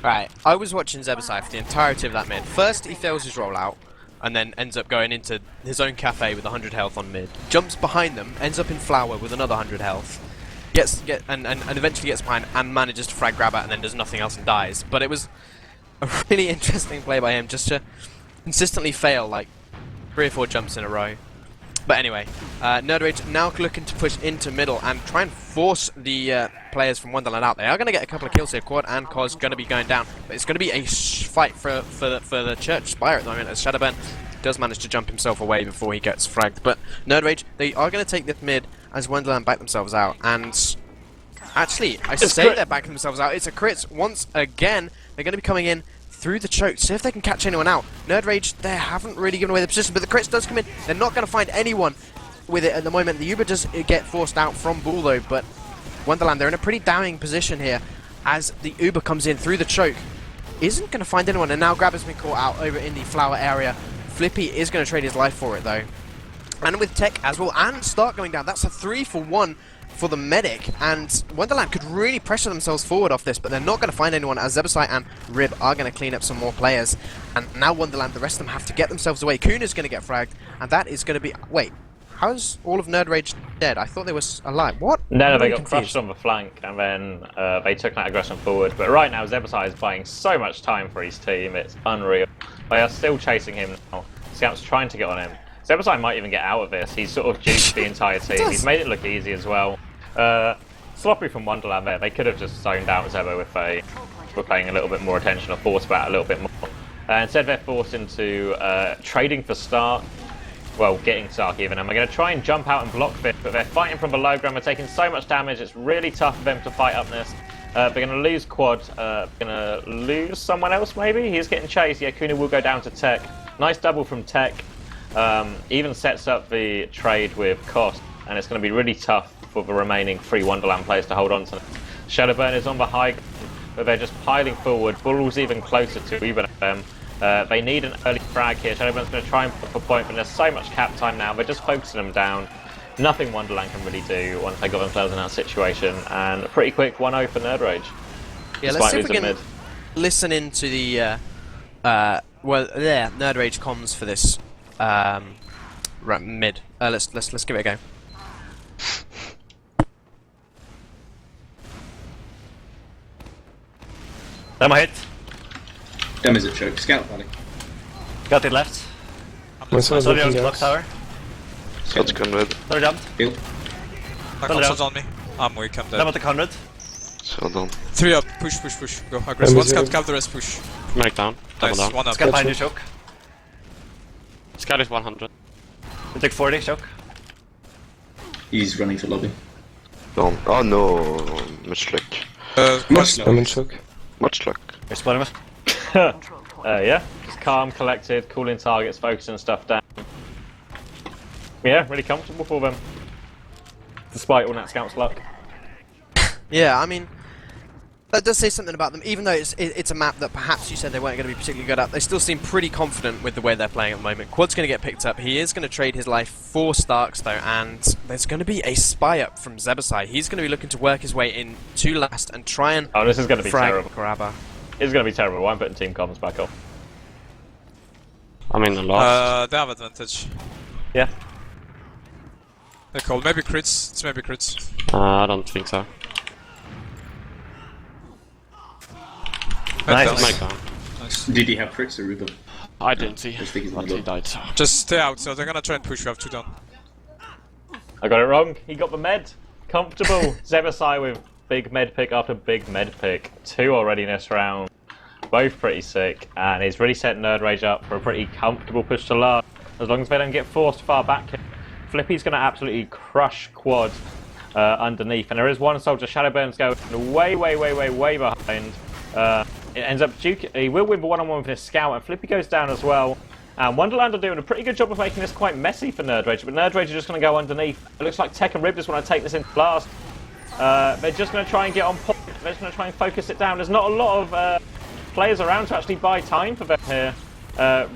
Right, I was watching Zebbosai for the entirety of that mid. First, he fails his rollout, and then ends up going into his own cafe with 100 health on mid. Jumps behind them, ends up in flower with another 100 health. And eventually gets behind and manages to frag Graba and then does nothing else and dies. But it was a really interesting play by him just to consistently fail like 3 or 4 jumps in a row. But anyway, nerdRage now looking to push into middle and try and force the players from Wonderland out. They are going to get a couple of kills here. Quad and Cos going to be going down. But it's going to be a fight for the Church Spire at the moment, as Shadowburn does manage to jump himself away before he gets fragged. But nerdRage, they are going to take this mid as Wonderland back themselves out. And actually, they're backing themselves out. It's a crit once again. They're going to be coming in through the choke, see if they can catch anyone out. nerdRage, they haven't really given away the position, but the crits does come in. They're not going to find anyone with it at the moment. The Uber does get forced out from Bull though, but Wonderland, they're in a pretty damning position here as the Uber comes in through the choke. Isn't going to find anyone, and now Graba's been caught out over in the flower area. Flippy is going to trade his life for it though. And with Tech as well, and Stark going down, that's a 3-for-1 for the medic, and Wonderland could really pressure themselves forward off this, but they're not going to find anyone as Zebbosai and Rib are going to clean up some more players. And now Wonderland, the rest of them have to get themselves away. Kuna's going to get fragged, and that is going to be... Wait, how's all of nerdRage dead? I thought they were alive. What? No, they got crushed on the flank, and then they took that aggression forward. But right now, Zebbosai is buying so much time for his team, it's unreal. They are still chasing him now. Scout's trying to get on him. Zebbosai might even get out of this. He's sort of duped the entire team. He's made it look easy as well. Sloppy from Wonderland there. They could have just zoned out Zebbo if they were paying a little bit more attention or thought about it a little bit more. Instead they're forced into trading for Stark. Well, getting Stark even. And we're going to try and jump out and block this, but they're fighting from below ground. We're taking so much damage. It's really tough for them to fight up this. They're going to lose Quad. Going to lose someone else maybe? He's getting chased. Yeah, Kuna will go down to Tech. Nice double from Tech. Even sets up the trade with Cost. And it's going to be really tough for the remaining 3 Wonderland players to hold on to. Shadowburn is on the high ground, but they're just piling forward. Bull's even closer to even them. They need an early frag here. Shadowburn's going to try and put for point, but there's so much cap time now. They're just focusing them down. Nothing Wonderland can really do once they got themselves in that situation. And a pretty quick 1-0 for nerdRage. Yeah, let's see if we can listen into the nerdRage comms for this mid. Let's give it a go. Demo hit. Dem is a choke. Scout valley. Got it left. Sorry, on clock tower. Scout's gone red. Sorry, jumped. Heal. Console's on me. I'm weak, I'm dead. Demo to 100. So done. 3 up, push. Go, aggress. 1 scout, cap the rest, push. Medic down. Double Nice, down. 1 up. Scout behind you, choke. Scout is 100. We take 40, choke. He's running for lobby. Down. Oh no, much luck. Much luck. Much luck. You're spotting us. Yeah, just calm, collected, cooling targets, focusing stuff down. Yeah, really comfortable for them. Despite all that scout's luck. Yeah, I mean, that does say something about them. Even though it's a map that perhaps you said they weren't going to be particularly good at, they still seem pretty confident with the way they're playing at the moment. Quad's going to get picked up. He is going to trade his life for Starks, though, and there's going to be a spy up from Zebbosai. He's going to be looking to work his way in to last and try and this is going to be frag terrible. Graba. It's going to be terrible. I'm putting team comms back up. I'm in the last. They have advantage. Yeah. They call. Maybe crits. It's maybe crits. I don't think so. Nice. Make down. Nice. Did he have crits or Ruben? I didn't see. Just think he's But in the he died. So. Just stay out, so they're gonna try and push. We have 2 down. I got it wrong. He got the med. Comfortable. Zebbosai with big med pick after big med pick. 2 already in this round. Both pretty sick. And he's really set nerdRage up for a pretty comfortable push to last. As long as they don't get forced far back. Flippy's going to absolutely crush Quad underneath. And there is one soldier. Shadowburn's going way behind. It ends up Duke. He will win the one-on-one with his scout. And Flippy goes down as well. And Wonderland are doing a pretty good job of making this quite messy for nerdRage, but nerdRage are just going to go underneath. It looks like Tech and Rib just want to take this in last. They're just going to try and get on point. They're just going to try and focus it down. There's not a lot of players around to actually buy time for them here.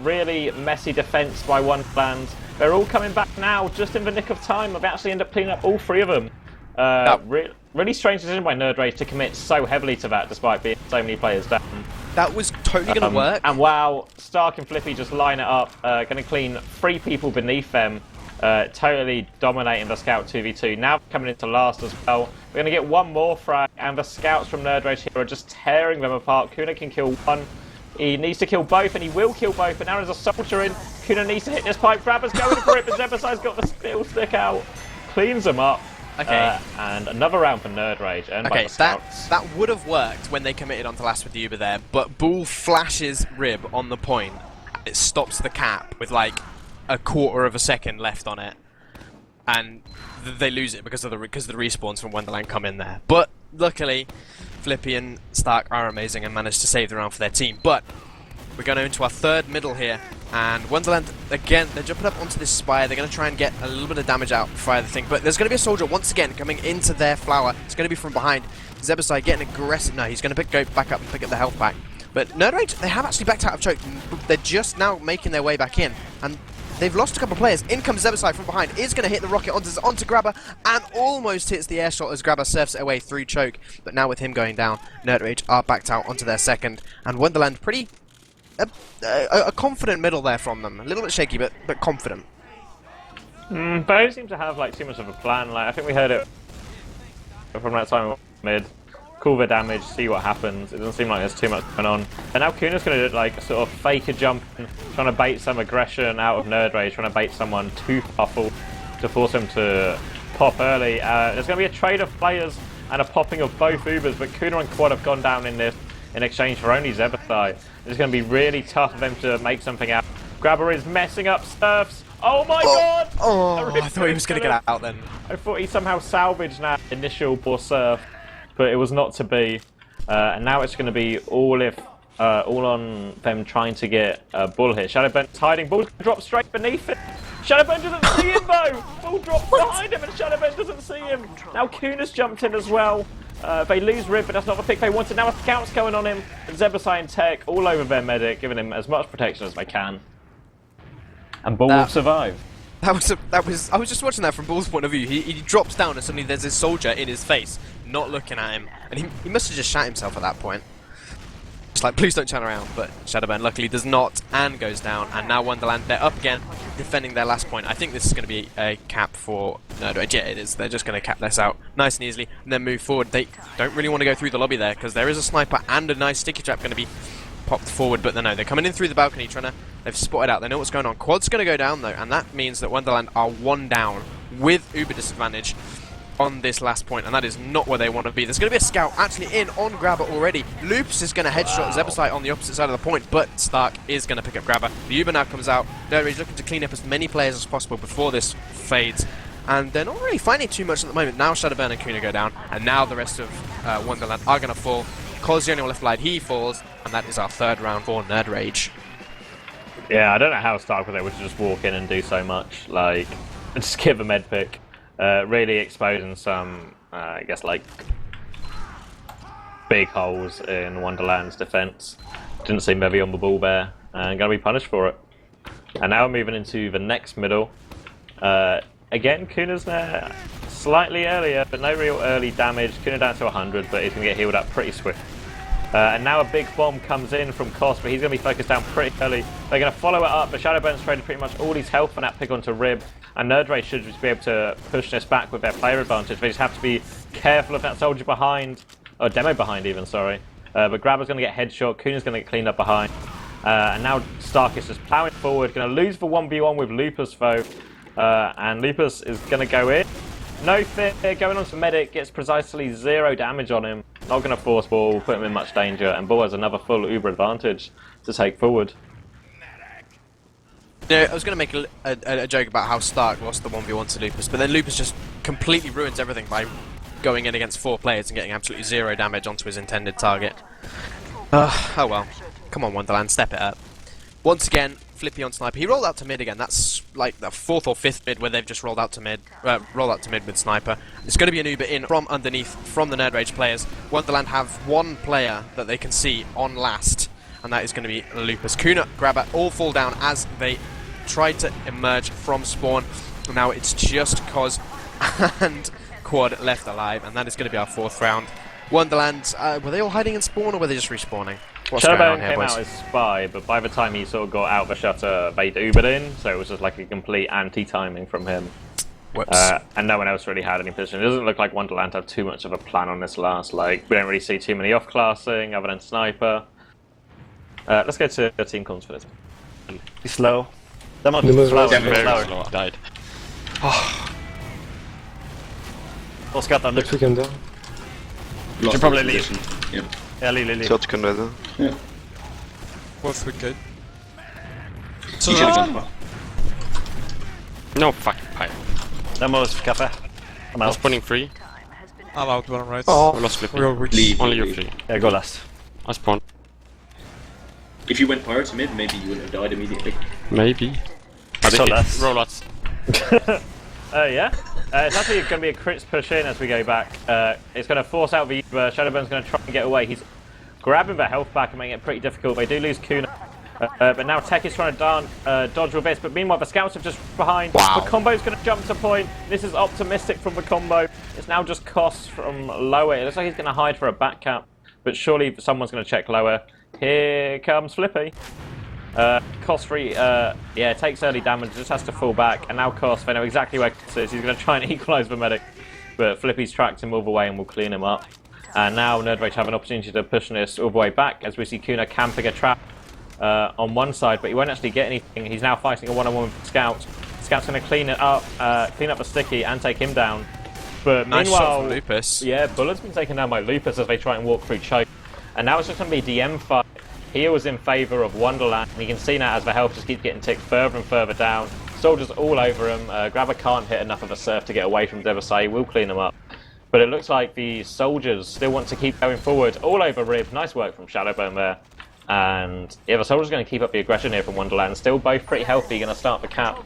Really messy defense by Wonderland. They're all coming back now, just in the nick of time. They actually end up cleaning up all 3 of them. Really strange decision by nerdRage to commit so heavily to that, despite being so many players down. That was totally going to work. And wow, Stark and Flippy just line it up. Going to clean 3 people beneath them. Totally dominating the Scout 2v2. Now coming into last as well. We're going to get one more frag, and the Scouts from nerdRage here are just tearing them apart. Kuna can kill 1. He needs to kill both, and he will kill both. But now there's a soldier in. Kuna needs to hit this pipe. Graba's going for it, but Zebbosai's got the steel stick out. Cleans them up. Okay. And another round for nerdRage. Okay, that would have worked when they committed onto last with the Uber there, but Bull flashes Rib on the point. It stops the cap with like a quarter of a second left on it, and they lose it because of the respawns from Wonderland come in there. But luckily, Flippy and Stark are amazing and managed to save the round for their team. But we're going into our 3rd middle here, and Wonderland, again, they're jumping up onto this spire. They're going to try and get a little bit of damage out before the thing, but there's going to be a soldier once again coming into their flower. It's going to be from behind. Zebbosai getting aggressive. No, he's going to go back up and pick up the health back. But nerdRage, they have actually backed out of choke. They're just now making their way back in, and they've lost a couple of players. In comes Zebbosai from behind. Is going to hit the rocket onto Graba, and almost hits the air shot as Graba surfs it away through choke. But now with him going down, nerdRage are backed out onto their 2nd, and Wonderland pretty... A confident middle there from them. A little bit shaky, but confident. Both seem to have like too much of a plan. Like I think we heard it from that time mid. Cool the damage, see what happens. It doesn't seem like there's too much going on. And now Kuna's going to like sort of fake a jump, trying to bait some aggression out of nerdRage, trying to bait someone too powerful to force him to pop early. There's going to be a trade of players and a popping of both Ubers, but Kuna and Quad have gone down in this in exchange for only Zebbosai. It's going to be really tough for them to make something out. Grabber is messing up Surfs. Oh my god! Oh, I thought he was going to get out then. I thought he somehow salvaged that initial poor surf, but it was not to be. And now it's going to be all on them trying to get Bull here. Shadowburn's hiding. Bull's going to drop straight beneath it. Shadowburn doesn't see him though! Bull drops behind him and Shadowburn doesn't see him. Now Kuna's jumped in as well. They lose Rib, but that's not the pick they wanted. Now a scout's going on him. Zebbosai and Tech all over their medic, giving him as much protection as they can. And Bull will survive. I was just watching that from Bull's point of view. He drops down and suddenly there's a soldier in his face, not looking at him. And he must have just shot himself at that point. It's like, please don't turn around, but Shadowburn luckily does not and goes down. And now Wonderland, they're up again, defending their last point. I think this is going to be a cap for nerdRage. Yeah, it is. They're just going to cap this out nice and easily and then move forward. They don't really want to go through the lobby there because there is a sniper and a nice sticky trap going to be popped forward, but no, they're coming in through the balcony they've spotted out, they know what's going on. Quad's going to go down though, and that means that Wonderland are 1 down with Uber disadvantage on this last point, and that is not where they want to be. There's going to be a scout actually in on Graba already. Loops is going to headshot Zebbosai on the opposite side of the point, but Stark is going to pick up Graba. The Uber now comes out. nerdRage looking to clean up as many players as possible before this fades, and they're not really finding too much at the moment. Now Shadowburn and Kuna go down, and now the rest of Wonderland are going to fall. because the only one left alive, he falls, and that is our third round for nerdRage. Yeah, I don't know how Stark was able to just walk in and do so much. Like, just give a med pick. Really exposing some, I guess, like, big holes in Wonderland's defense. Didn't seem heavy on the ball there, and going to be punished for it. And now we're moving into the next middle. Again, Kuna's there slightly earlier, but no real early damage. Kuna down to 100, but he's going to get healed up pretty swift. And now a big bomb comes in from Koss, but he's going to be focused down pretty early. They're going to follow it up, but Shadowbone's traded pretty much all his health for that pick onto Rib. And nerdRage should just be able to push this back with their player advantage. They just have to be careful of that soldier behind, or demo behind even, sorry. But Graba's going to get headshot, Kuna's going to get cleaned up behind. And now Stark is just plowing forward, going to lose the 1v1 with Lupus though. And Lupus is going to go in. No fear, going on to Medic, gets precisely 0 damage on him. Not going to force Ball, put him in much danger, and Ball has another full Uber advantage to take forward. Yeah, I was going to make a joke about how Stark lost the 1v1 to Lupus, but then Lupus just completely ruins everything by going in against 4 players and getting absolutely 0 damage onto his intended target. Oh well. Come on, Wonderland, step it up. Once again, Flippy on Sniper. He rolled out to mid again. That's like the 4th or 5th mid where they've just rolled out to mid with Sniper. It's going to be an Uber in from underneath from the nerdRage players. Wonderland have one player that they can see on last, and that is going to be Lupus. Kuna, Graba all fall down as they try to emerge from spawn. Now it's just Koz and Quad left alive, and that is going to be our 4th round. Wonderland, were they all hiding in spawn or were they just respawning? What's going on Shadowbone here, came boys? out as spy, but by the time he sort of got out the shutter, they'd Ubered in, so it was just like a complete anti-timing from him. Whoops. And no one else really had any position. It doesn't look like Wonderland have too much of a plan on this last. Like, we don't really see too many off-classing other than Sniper. Let's go to team comms for this. He's slow. Them on most flower, very flower slow. died. What's got under? Next weekend down. Lost Should probably his position. Yeah. Yeah, leave. Kort kan redde. Yeah. Both wicked. He should have gone far. No fucking pipe. Them was cafe. I'm I'm out. spawning free. I'm out bottom right. We lost Flippy. We're all weak. Leave. Only you leave. free. Yeah, go last. I spawned. If you went pyro to mid, maybe you wouldn't have died immediately. Maybe. So last. Roll lots. Yeah. It's actually going to be a crits push in as we go back. It's going to force out the Uber. Shadowbone's going to try and get away. He's grabbing the health back and making it pretty difficult. They do lose Kuna. But now Tech is trying to dodge with this. But meanwhile, the scouts are just behind. Wow. The combo's going to jump to point. This is optimistic from the combo. It's now just Koss from lower. It looks like he's going to hide for a back cap. But surely someone's going to check lower. Here comes Flippy. Koss free, yeah, takes early damage, just has to fall back, and now Koss, they know exactly where Koss is, he's going to try and equalise the medic, but Flippy's tracked him all the way and will clean him up. And now nerdRage have an opportunity to push this all the way back, as we see Kuna camping a trap on one side, but he won't actually get anything. He's now fighting a one-on-one with Scout. Scout's going to clean it up, clean up the sticky, and take him down. But Nice shot meanwhile, from Lupus. yeah, Bullet's been taken down by Lupus as they try and walk through choke. And now it's just going to be a DM fight. He was in favour of Wonderland, and you can see now as the health just keeps getting ticked further and further down. Soldiers all over him. Graba can't hit enough of a surf to get away from Zebbosai. He will clean him up. But it looks like the soldiers still want to keep going forward, all over Rib. Nice work from Shadowbone there. And yeah, the soldiers are going to keep up the aggression here from Wonderland. Still both pretty healthy, going to start the cap.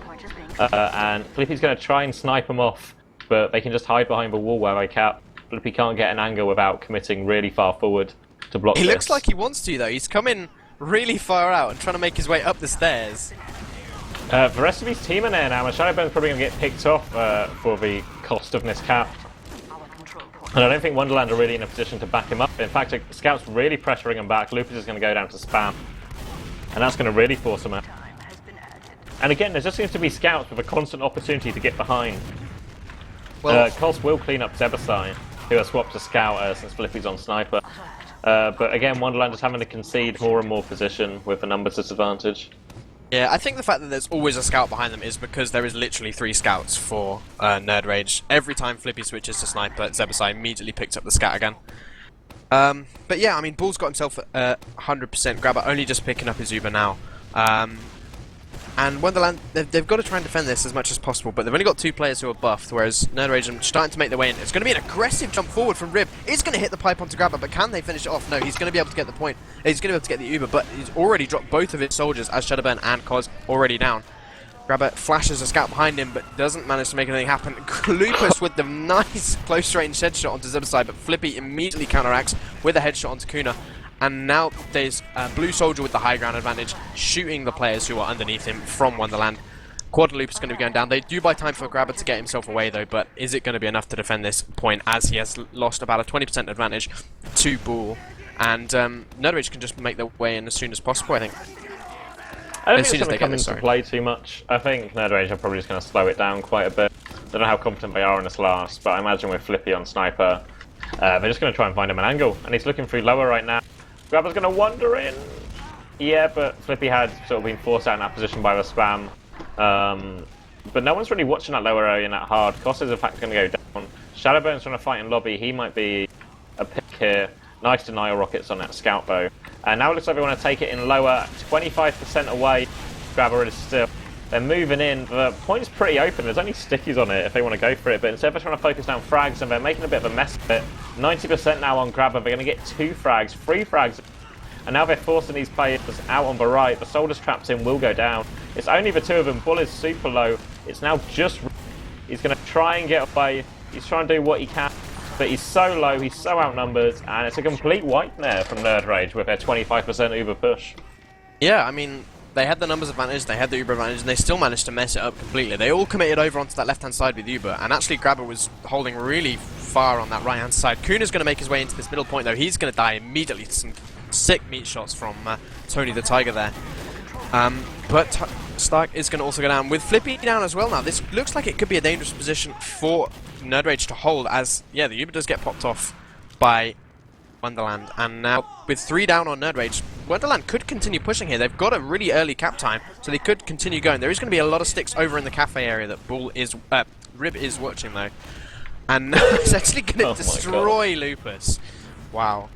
And Flippy's going to try and snipe him off, but they can just hide behind the wall where they cap. Flippy can't get an angle without committing really far forward to block He this. looks like he wants to, though. He's coming really far out and trying to make his way up the stairs. The rest of his team are there now, and Shadowbone's probably going to get picked off for the cost of this cap. And I don't think Wonderland are really in a position to back him up. In fact, Scout's really pressuring him back. Lupus is going to go down to spam. And that's going to really force him out. And again, there just seems to be Scouts with a constant opportunity to get behind. Well, Koss will clean up Zebbosai, who has swapped to Scout since Flippy's on Sniper. But again, Wonderland is having to concede more and more position with a numbers disadvantage. yeah, I think the fact that there's always a scout behind them is because there is literally 3 scouts for nerdRage. Every time Flippy switches to Sniper, Zebbosai immediately picks up the scout again. But yeah, I mean, Bull's got himself 100%. Graba only just picking up his Uber now. And Wonderland, they've got to try and defend this as much as possible, but they've only got 2 players who are buffed, whereas nerdRage are starting to make their way in. It's going to be an aggressive jump forward from Rib. It's going to hit the pipe onto Graba, but can they finish it off? No, he's going to be able to get the point. He's going to be able to get the Uber, but he's already dropped both of his soldiers as Shadowburn and Cos already down. Graba flashes a scout behind him, but doesn't manage to make anything happen. Lupus with the nice close-range headshot onto Zebbosai, but Flippy immediately counteracts with a headshot onto Kuna. And now there's a blue soldier with the high ground advantage, shooting the players who are underneath him from Wonderland. Quadloop is going to be going down. They do buy time for Graba to get himself away though, but is it going to be enough to defend this point, as he has lost about a 20% advantage to Bull? And nerdRage can just make their way in as soon as possible, I think. I don't think it's going to come into play too much. I think nerdRage are probably just going to slow it down quite a bit. I don't know how confident they are in this last, but I imagine with Flippy on Sniper, they're just going to try and find him an angle. And he's looking through lower right now. Graba's going to wander in. Yeah, but Flippy had sort of been forced out in that position by the spam. But no one's really watching that lower area that hard. Cost is in fact going to go down. Shadowburn's trying to fight in lobby. He might be a pick here. Nice denial rockets on that scout bow. And now it looks like they want to take it in lower. 25% away. Graba is still. They're moving in. The point's pretty open. There's only stickies on it if they want to go for it. But instead they're trying to focus down frags and they're making a bit of a mess of it. 90% now on Graba. They're going to get 2 frags, 3 frags. And now they're forcing these players out on the right. The soldiers trapped in will go down. It's only the 2 of them. Bull is super low. It's now just... He's going to try and get away. He's trying to do what he can. But he's so low. He's so outnumbered. And it's a complete wipe there from nerdRage with their 25% Uber push. Yeah, I mean... They had the numbers advantage, they had the Uber advantage, and they still managed to mess it up completely. They all committed over onto that left-hand side with Uber, and actually Graba was holding really far on that right-hand side. Kuna's going to make his way into this middle point, though. He's going to die immediately to some sick meat shots from Tony the Tiger there. But Stark is going to also go down, with Flippy down as well now. This looks like it could be a dangerous position for nerdRage to hold, as, yeah, the Uber does get popped off by Wonderland, and now with 3 down on nerdRage, Wonderland could continue pushing here. They've got a really early cap time, so they could continue going. There is going to be a lot of sticks over in the cafe area that Rib is watching though, and now it's actually going to destroy Lupus. Wow.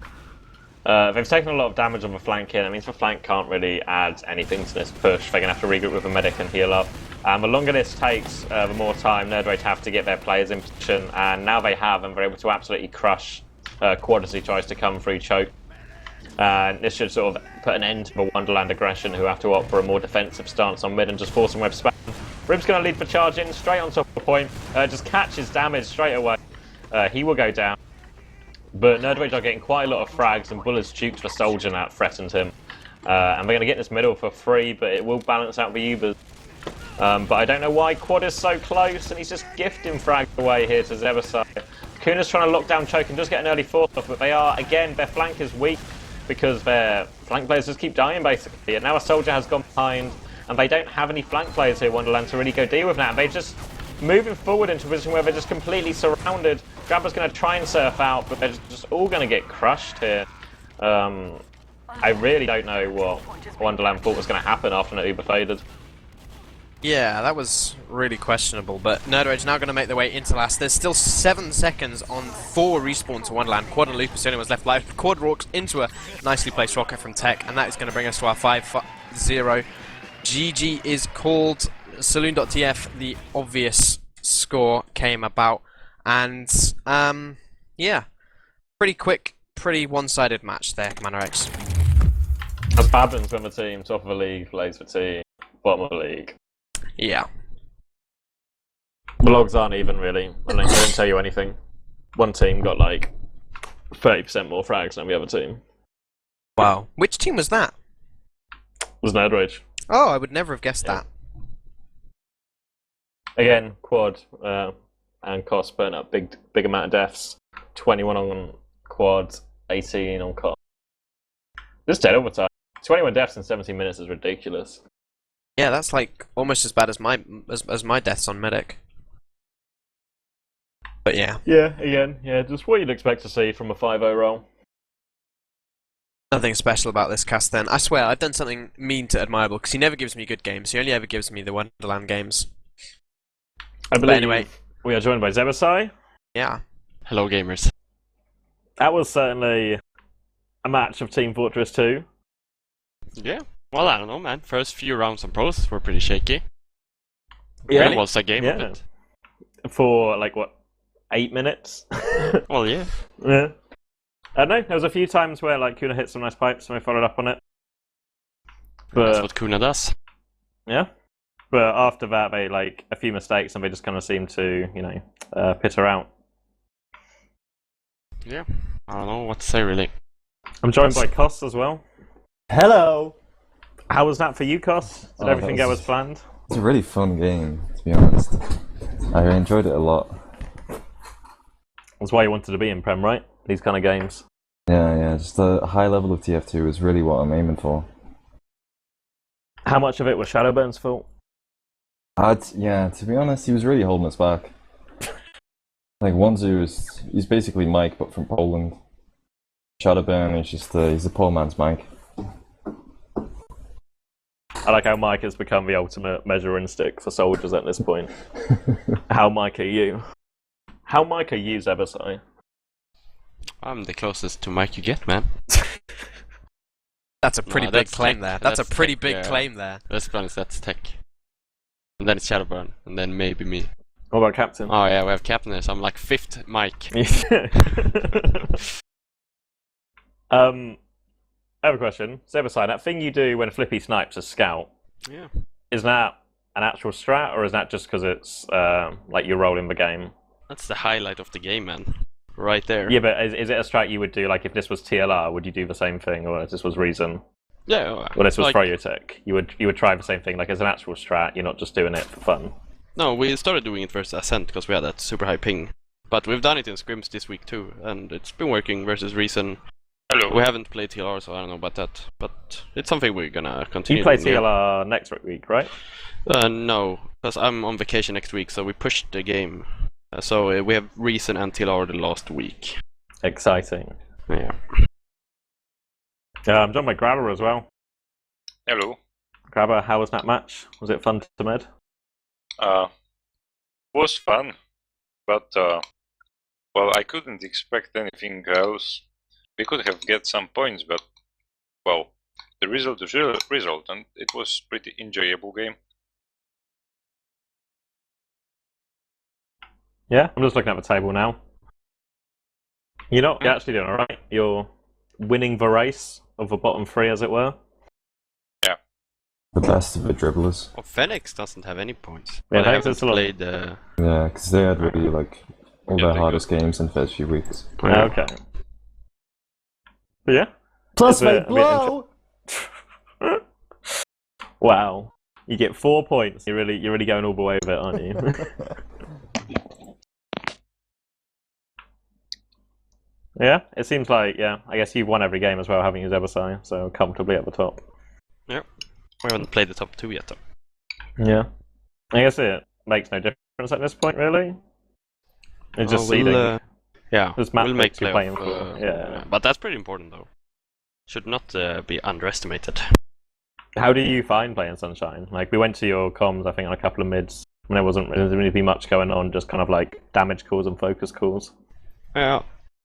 They've taken a lot of damage on the flank here. That means the flank can't really add anything to this push. They're going to have to regroup with a medic and heal up. The longer this takes, the more time nerdRage have to get their players in position, and now they have, and they're able to absolutely crush Quad as he tries to come through choke. And this should sort of put an end to the Wonderland aggression, who have to opt for a more defensive stance on mid and just force him with spam. Rib's going to lead for charge in, straight on top of the point. Just catches damage straight away. He will go down. But nerdRage are getting quite a lot of frags, and Bull has juked the soldier now, threatened him. And they're going to get this middle for free, but it will balance out the Ubers. But I don't know why Quad is so close, and he's just gifting frags away here to Zebbosai. Kuna's trying to lock down choke and just get an early force off, but they are, again, their flank is weak because their flank players just keep dying, basically. And now a soldier has gone behind, and they don't have any flank players here, Wonderland, to really go deal with that. And they're just moving forward into a position where they're just completely surrounded. Graba's going to try and surf out, but they're just all going to get crushed here. I really don't know what Wonderland thought was going to happen after that Uber faded. Yeah, that was really questionable, but nerdRage now going to make their way into last. There's still 7 seconds on 4 respawns to Wonderland. Quad and Lupus, the only ones left alive. Quad walks into a nicely placed rocket from Tech, and that is going to bring us to our 5-0. GG is called. Saloon.tf, the obvious score came about, and yeah, pretty quick, pretty one-sided match there, CommanderX. As happens when the team top of the league plays for team bottom of the league. Yeah. The logs aren't even really. I don't tell you anything. One team got like 30% more frags than the other team. Wow. Which team was that? It was nerdRage. Oh, I would never have guessed that. Again, Quad and Cost burn up big amount of deaths. 21 on Quad, 18 on Cost. Just dead overtime. 21 deaths in 17 minutes is ridiculous. Yeah, that's like almost as bad as my deaths on Medic. But yeah. Yeah, again, just what you'd expect to see from a 5-0 roll. Nothing special about this cast then. I swear, I've done something mean to Admirable, because he never gives me good games. He only ever gives me the Wonderland games. I believe anyway, we are joined by Zebbosai. Yeah. Hello, gamers. That was certainly a match of Team Fortress 2. Yeah. Well, I don't know, man. First few rounds on pros were pretty shaky. Yeah. It was a game of it. For, like, what, 8 minutes? Well, yeah. Yeah. I don't know, there was a few times where, like, Kuna hit some nice pipes and we followed up on it. But, That's what Kuna does. Yeah. But after that, they, like, a few mistakes and they just kind of seemed to, you know, pitter out. Yeah. I don't know what to say, really. I'm joined by Kos as well. Hello! How was that for you, Kos? Did everything go as planned? It's a really fun game, to be honest. I enjoyed it a lot. That's why you wanted to be in Prem, right? These kind of games. Yeah, just a high level of TF2 is really what I'm aiming for. How much of it was Shadowburn's fault? Yeah, to be honest, he was really holding us back. Like, he's basically Mike, but from Poland. Shadowburn is just, he's a poor man's Mike. I like how Mike has become the ultimate measuring stick for soldiers at this point. How Mike are you? How Mike are you, Zebbosai? I'm the closest to Mike you get, man. That's a pretty big claim tech. there. That's a pretty tech, big claim there. Let's be honest, that's tech. And then it's Shadowburn, and then maybe me. What about Captain? Oh yeah, we have Captain there, so I'm like 5th Mike. I have a question. Zebbosai, that thing you do when Flippy snipes a scout, Yeah. is that an actual strat, or is that just because it's like you're rolling the game? That's the highlight of the game, man. Right there. Yeah, but is it a strat you would do, like if this was TLR, would you do the same thing, or if this was Reason? Yeah. Or this was like, Froyotech, you would try the same thing, like as an actual strat, you're not just doing it for fun. No, we started doing it versus Ascent because we had that super high ping. But we've done it in scrims this week too, and it's been working versus Reason. Hello. We haven't played TLR, so I don't know about that. But it's something we're gonna continue You play doing, yeah. TLR next week, right? No, because I'm on vacation next week, so we pushed the game. So we have Reason and TLR the last week. Exciting. Yeah. I'm joined by Graba as well. Hello. Graba, how was that match? Was it fun to med? Was fun, but well, I couldn't expect anything else. We could have get some points, but well, the result is result, and it was pretty enjoyable game. Yeah, I'm just looking at the table now. You're actually doing alright. You're winning the race of the bottom 3, as it were. The best of the dribblers. Well, Phoenix doesn't have any points. Yeah, But I Phoenix haven't is still on. played. Yeah, because they had really, like, all Yeah, their they hardest games in the first few weeks. Okay. But yeah. Plus It's a they bit blow! Wow. You get 4 points. You're really going all the way with it, aren't you? Yeah, it seems like, I guess you've won every game as well, haven't you, Zebbosai? So comfortably at the top. Yep. We haven't played the top 2 yet, though. Yeah. I guess it makes no difference at this point, really. It's just seeding. Yeah, This map we'll make picks you're playing playoff, for. Yeah. But that's pretty important, though. Should not be underestimated. How do you find playing Sunshine? Like, we went to your comms, I think, on a couple of mids, and there wasn't really much going on, just kind of like damage calls and focus calls. Yeah,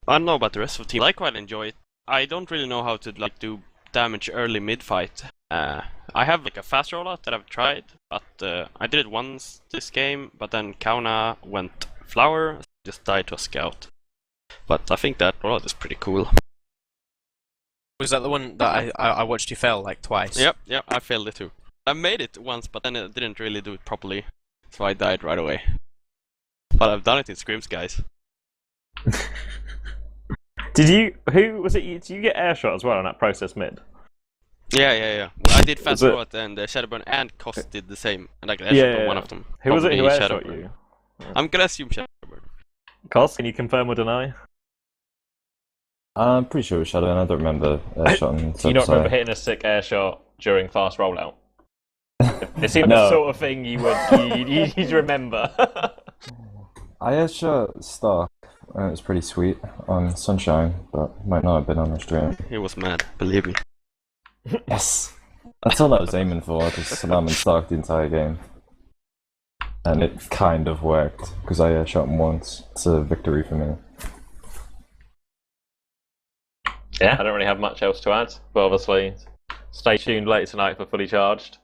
I don't know about the rest of the team. I quite enjoy it. I don't really know how to do damage early mid fight. I have like a fast rollout that I've tried, but I did it once this game, but then Kauna went flower, just died to a scout. But I think that rollout is pretty cool. Was that the one that I watched you fail like twice? Yep, I failed it too. I made it once, but then I didn't really do it properly, so I died right away. But I've done it in scrims, guys. Did you get air shot as well on that process mid? Yeah. I did fast Was it- rollout and Shadowburn and Cost did the same, and I got Yeah, airshot on yeah, one yeah. of them. Who was it who Probably air shot Shadowburn. you? I'm gonna assume Shadowburn. Cos, can you confirm or deny? I'm pretty sure it was Shadow, and I don't remember shotting. Do you not remember hitting a sick air shot during fast rollout? It seemed No. the sort of thing you'd remember. I shot Stark, and it was pretty sweet on Sunshine, but might not have been on the stream. He was mad, believe me. Yes! That's all I was aiming for, just Salam and Stark the entire game. And it kind of worked, because I shot him once. It's a victory for me. Yeah, I don't really have much else to add, but obviously Stay tuned later tonight for Fully Charged.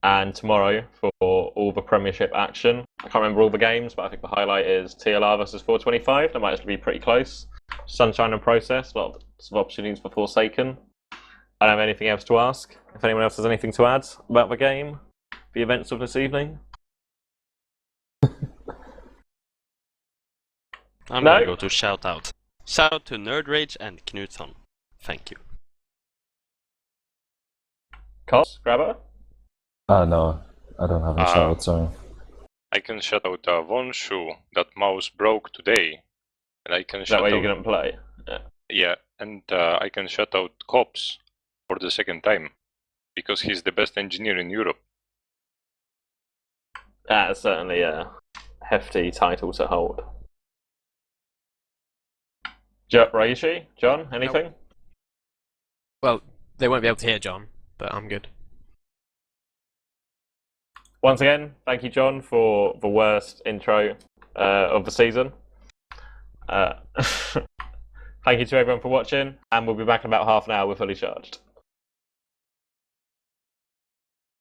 And tomorrow for all the Premiership action. I can't remember all the games, but I think the highlight is TLR versus 425. That might actually be pretty close. Sunshine and Process, lots of opportunities for Forsaken. I don't have anything else to ask. If anyone else has anything to add about the game, the events of this evening. I'm gonna go to shout out. Shout out to nerdRage and Knutson. Thank you. Cos, Graba? No, I don't have a shout, sorry. I can shout out Wonshu, that mouse broke today. And I can Is that shout why out... you couldn't play? Yeah, and I can shout out Cops for the second time. Because he's the best engineer in Europe. That's certainly a hefty title to hold. Ryushi? John, anything? Nope. Well, they won't be able to hear John, but I'm good. Once again, thank you, John, for the worst intro of the season. Thank you to everyone for watching, and we'll be back in about half an hour with Fully Charged.